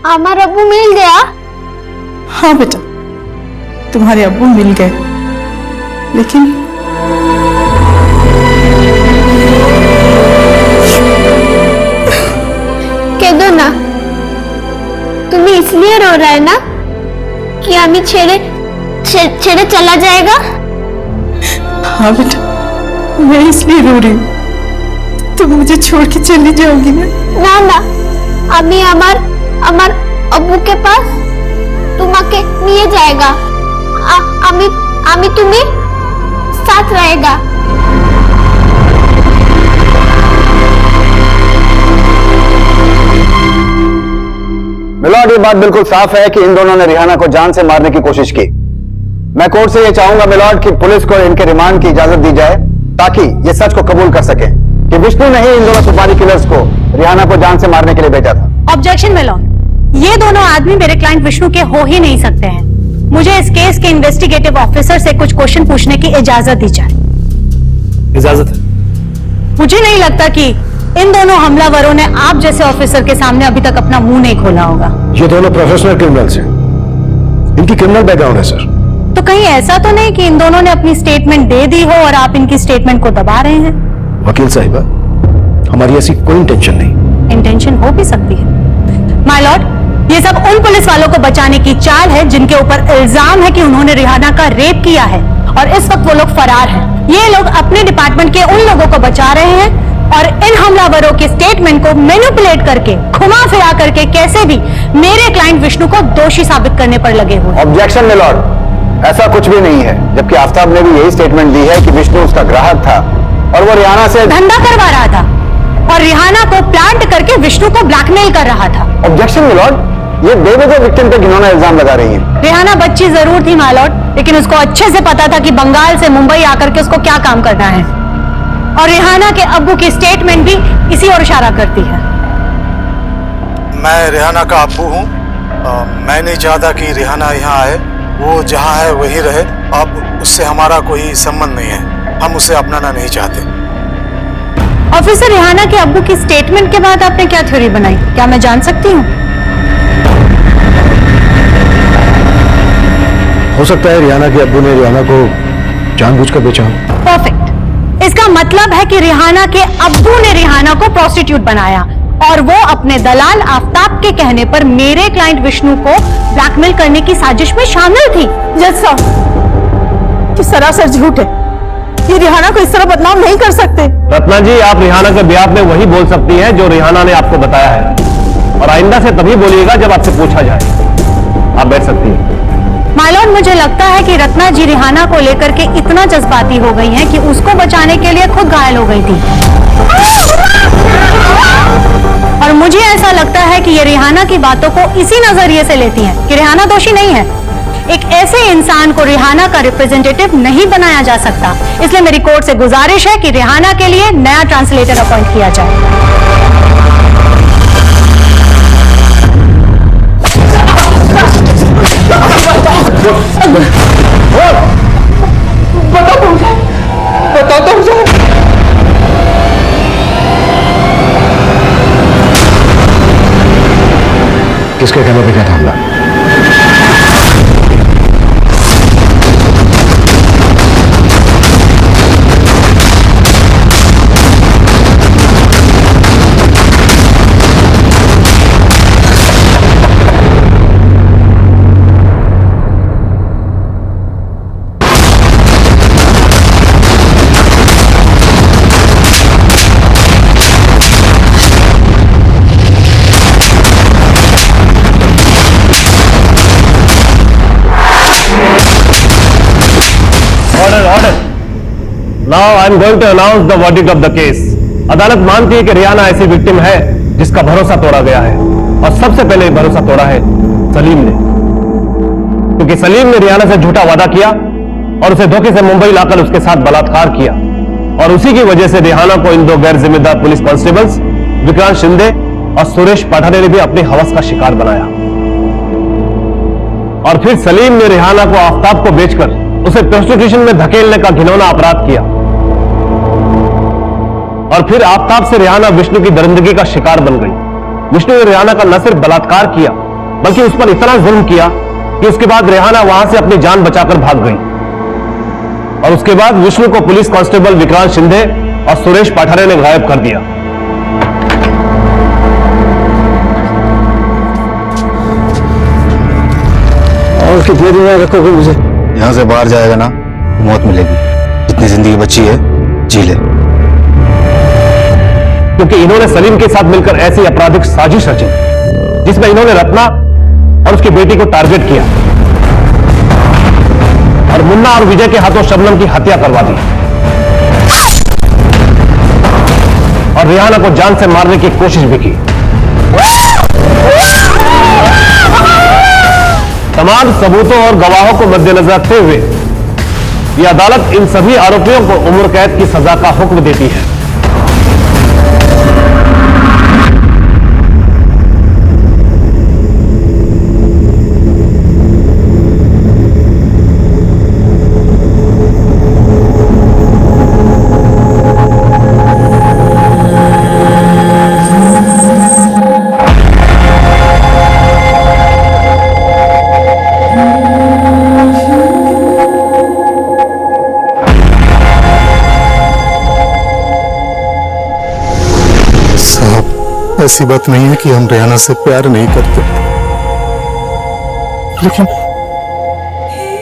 हमारा अब्बू मिल गया? हाँ बेटा, तुम्हारे अब्बू मिल गए, लेकिन कह दो ना, तुम्हें इसलिए रो रहा है ना कि अमी छेड़े चला जाएगा? हाँ बेटा, मैं इसलिए रो रही हूँ। तुम मुझे छोड़ के चली जाओगी ना? ना ना, अमी अमर अब्बू के पास तुम्हें नहीं जाएगा। अमी तुम्हें साथ रहेगा। मिलॉर्ड, ये बात बिल्कुल साफ है कि इन दोनों ने रिहाना को जान से मारने की कोशिश की। मैं कोर्ट से ये चाहूंगा मिलॉर्ड कि पुलिस को इनके रिमांड की इजाजत दी जाए ताकि ये सच को कबूल कर सके कि विष्णु ने ही इन दोनों सुपारी किलर्स को रिहाना को जान से मारने के लिए भेजा था। ऑब्जेक्शन मिलॉर्ड, ये दोनों आदमी मेरे क्लाइंट विष्णु के हो ही नहीं सकते हैं। मुझे इस केस के इन्वेस्टिगेटिव ऑफिसर से कुछ क्वेश्चन पूछने की इजाजत दी जाए। इजाजत है। मुझे नहीं लगता कि इन दोनों हमलावरों ने आप जैसे ऑफिसर के सामने अभी तक अपना मुंह नहीं खोला होगा। ये दोनों प्रोफेशनल क्रिमिनल्स हैं, इनकी क्रिमिनल बैकग्राउंड है सर। तो कहीं ऐसा तो नहीं कि इन दोनों ने अपनी स्टेटमेंट दे दी हो और आप इनकी स्टेटमेंट को दबा रहे हैं? वकील साहिबा, हमारी ऐसी कोई इंटेंशन नहीं। इंटेंशन हो भी सकती है माय लॉर्ड। ये सब उन पुलिस वालों को बचाने की चाल है जिनके ऊपर इल्जाम है कि उन्होंने रिहाना का रेप किया है और इस वक्त वो लोग फरार हैं। ये लोग अपने डिपार्टमेंट के उन लोगों को बचा रहे हैं और इन हमलावरों के स्टेटमेंट को मैनिपुलेट करके, घुमा फिरा करके कैसे भी मेरे क्लाइंट विष्णु को दोषी साबित करने पर लगे हुए। ऑब्जेक्शन मिलॉर्ड, ऐसा कुछ भी नहीं है। जबकि आफ्ताब ने भी यही स्टेटमेंट दी है कि विष्णु उसका ग्राहक था और वो रिहाना से धंधा करवा रहा था और रिहाना को प्लांट करके विष्णु को ब्लैकमेल कर रहा था। ऑब्जेक्शन मिलॉर्ड, ये बेवजह विक्टिम पे घिनौना इल्जाम लगा रही है। रेहाना बच्ची जरूर थी मालॉर्ड, लेकिन उसको अच्छे से पता था कि बंगाल से मुंबई आकर के उसको क्या काम करना है। और रेहाना के अब्बू की स्टेटमेंट भी इसी ओर इशारा करती है। मैं रेहाना का अब्बू हूँ। मैं नहीं चाहता कि रेहाना यहाँ आए, वो जहाँ है वहीं रहे। अब उससे हमारा कोई संबंध नहीं है, हम उसे अपनाना नहीं चाहते। ऑफिसर, रेहाना के अब्बू की स्टेटमेंट के बाद आपने क्या थ्योरी बनाई, क्या मैं जान सकती हूँ? हो सकता है रेहाना के अब्बू ने रेहाना को जानबूझकर बेचा। परफेक्ट। इसका मतलब है कि रेहाना के अब्बू ने रेहाना को प्रोस्टिट्यूट बनाया और वो अपने दलाल आफ्ताब के कहने पर मेरे क्लाइंट विष्णु को ब्लैकमेल करने की साजिश में शामिल थी। जज साहब, ये सरासर झूठ है। ये रेहाना को इस तरह बदनाम नहीं कर सकते। रत्ना जी, आप रेहाना के ब्याह में वही बोल सकती हैं जो रेहाना ने आपको बताया है, और आइंदा से तभी बोलिएगा जब आपसे पूछा जाए। आप बैठ सकती हैं। मालूम, मुझे लगता है कि रत्ना जी रेहाना को लेकर के इतना जज्बाती हो गई हैं कि उसको बचाने के लिए खुद घायल हो गई थी। और मुझे ऐसा लगता है कि ये रेहाना की बातों को इसी नजरिए से लेती हैं कि रेहाना दोषी नहीं है। एक ऐसे इंसान को रेहाना का रिप्रेजेंटेटिव नहीं बनाया जा सकता, इसलिए मेरी कोर्ट से गुजारिश है कि रेहाना के लिए नया ट्रांसलेटर अपॉइंट किया जाए। बता दो मुझे। किसके कहने पे क्या था हमला? Now I am going to announce the verdict of the case. अदालत मानती है कि रेहाना ऐसी विक्टिम है जिसका भरोसा तोड़ा गया है, और सबसे पहले भरोसा तोड़ा है सलीम ने, क्योंकि सलीम ने रेहाना से झूठा वादा किया और उसे धोखे से मुंबई लाकर उसके साथ बलात्कार किया, और उसी की वजह से रेहाना को इन दो गैर जिम्मेदार पुलिस कांस्टेबल्स विक्रांत शिंदे और सुरेश पाठारे ने भी अपनी हवस का शिकार बनाया। और फिर सलीम ने रेहाना को आफ्ताब को बेचकर उसे प्रोस्टिट्यूशन में धकेलने का घिनौना अपराध किया, और फिर आफ्ताब से रेहाना विष्णु की दरिंदगी का शिकार बन गई। विष्णु ने रेहाना का न सिर्फ बलात्कार किया बल्कि उस पर इतना जुल्म किया कि उसके बाद रेहाना वहां से अपनी जान बचाकर भाग गई, और उसके बाद विष्णु को पुलिस कांस्टेबल विक्रांत शिंदे और सुरेश पाठारे ने गायब कर दिया। और कितने दिन में रखोगे मुझे? यहाँ से बाहर जाएगा ना, मौत मिलेगी। जितनी जिंदगी बची है जी ले। क्योंकि इन्होंने सलीम के साथ मिलकर ऐसी आपराधिक साजिश रची जिसमें इन्होंने रत्ना और उसकी बेटी को टारगेट किया और मुन्ना और विजय के हाथों शबनम की हत्या करवा दी, और रेहाना को जान से मारने की कोशिश भी की। तमाम सबूतों और गवाहों को मद्देनजर रखते हुए यह अदालत इन सभी आरोपियों को उम्र कैद की सजा का हुक्म देती है। ऐसी बात नहीं है कि हम रेहाना से प्यार नहीं करते, लेकिन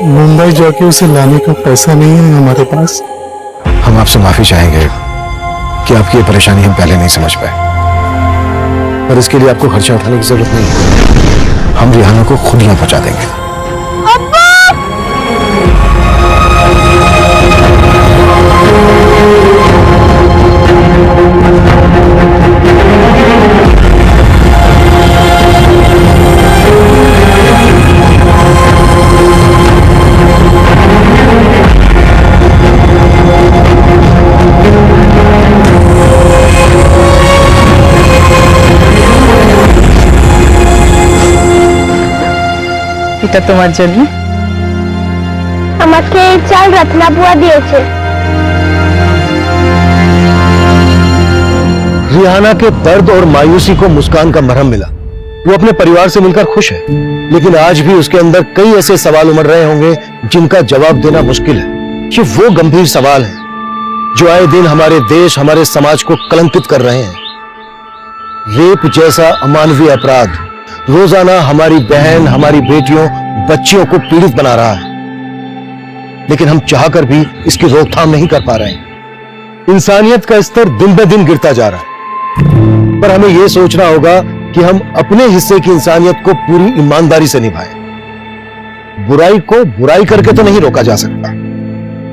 मुंबई जाके उसे लाने का पैसा नहीं है हमारे पास। हम आपसे माफी चाहेंगे कि आपकी ये परेशानी हम पहले नहीं समझ पाए, पर इसके लिए आपको खर्चा उठाने की जरूरत नहीं है। हम रेहाना को खुद यहाँ पहुंचा देंगे। এটা তোমার জন্য। আমাকে চাল রত্না বুয়া দিয়েছে। रिहाना के दर्द और मायूसी को मुस्कान का मरहम मिला। वो अपने परिवार से मिलकर खुश है, लेकिन आज भी उसके अंदर कई ऐसे सवाल उमड़ रहे होंगे जिनका जवाब देना मुश्किल है। ये वो गंभीर सवाल है जो आए दिन हमारे देश, हमारे समाज को कलंकित कर रहे हैं। रेप जैसा अमानवीय अपराध रोजाना हमारी बहन, हमारी बेटियों, बच्चियों को पीड़ित बना रहा है, लेकिन हम चाहकर भी इसकी रोकथाम नहीं कर पा रहे हैं। इंसानियत का स्तर दिन ब दिन गिरता जा रहा है, पर हमें यह सोचना होगा कि हम अपने हिस्से की इंसानियत को पूरी ईमानदारी से निभाएं। बुराई को बुराई करके तो नहीं रोका जा सकता,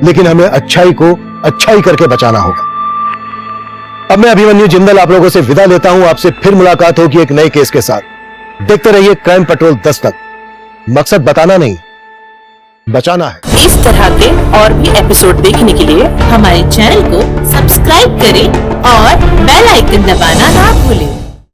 लेकिन हमें अच्छाई को अच्छाई करके बचाना होगा। अब मैं अभिमन्यु जिंदल आप लोगों से विदा लेता हूं। आपसे फिर मुलाकात होगी एक नए केस के साथ। देखते रहिए क्राइम पेट्रोल 10 तक। मकसद बताना नहीं, बचाना है। इस तरह के और भी एपिसोड देखने के लिए हमारे चैनल को सब्सक्राइब करें और बेल आइकन दबाना ना भूलें।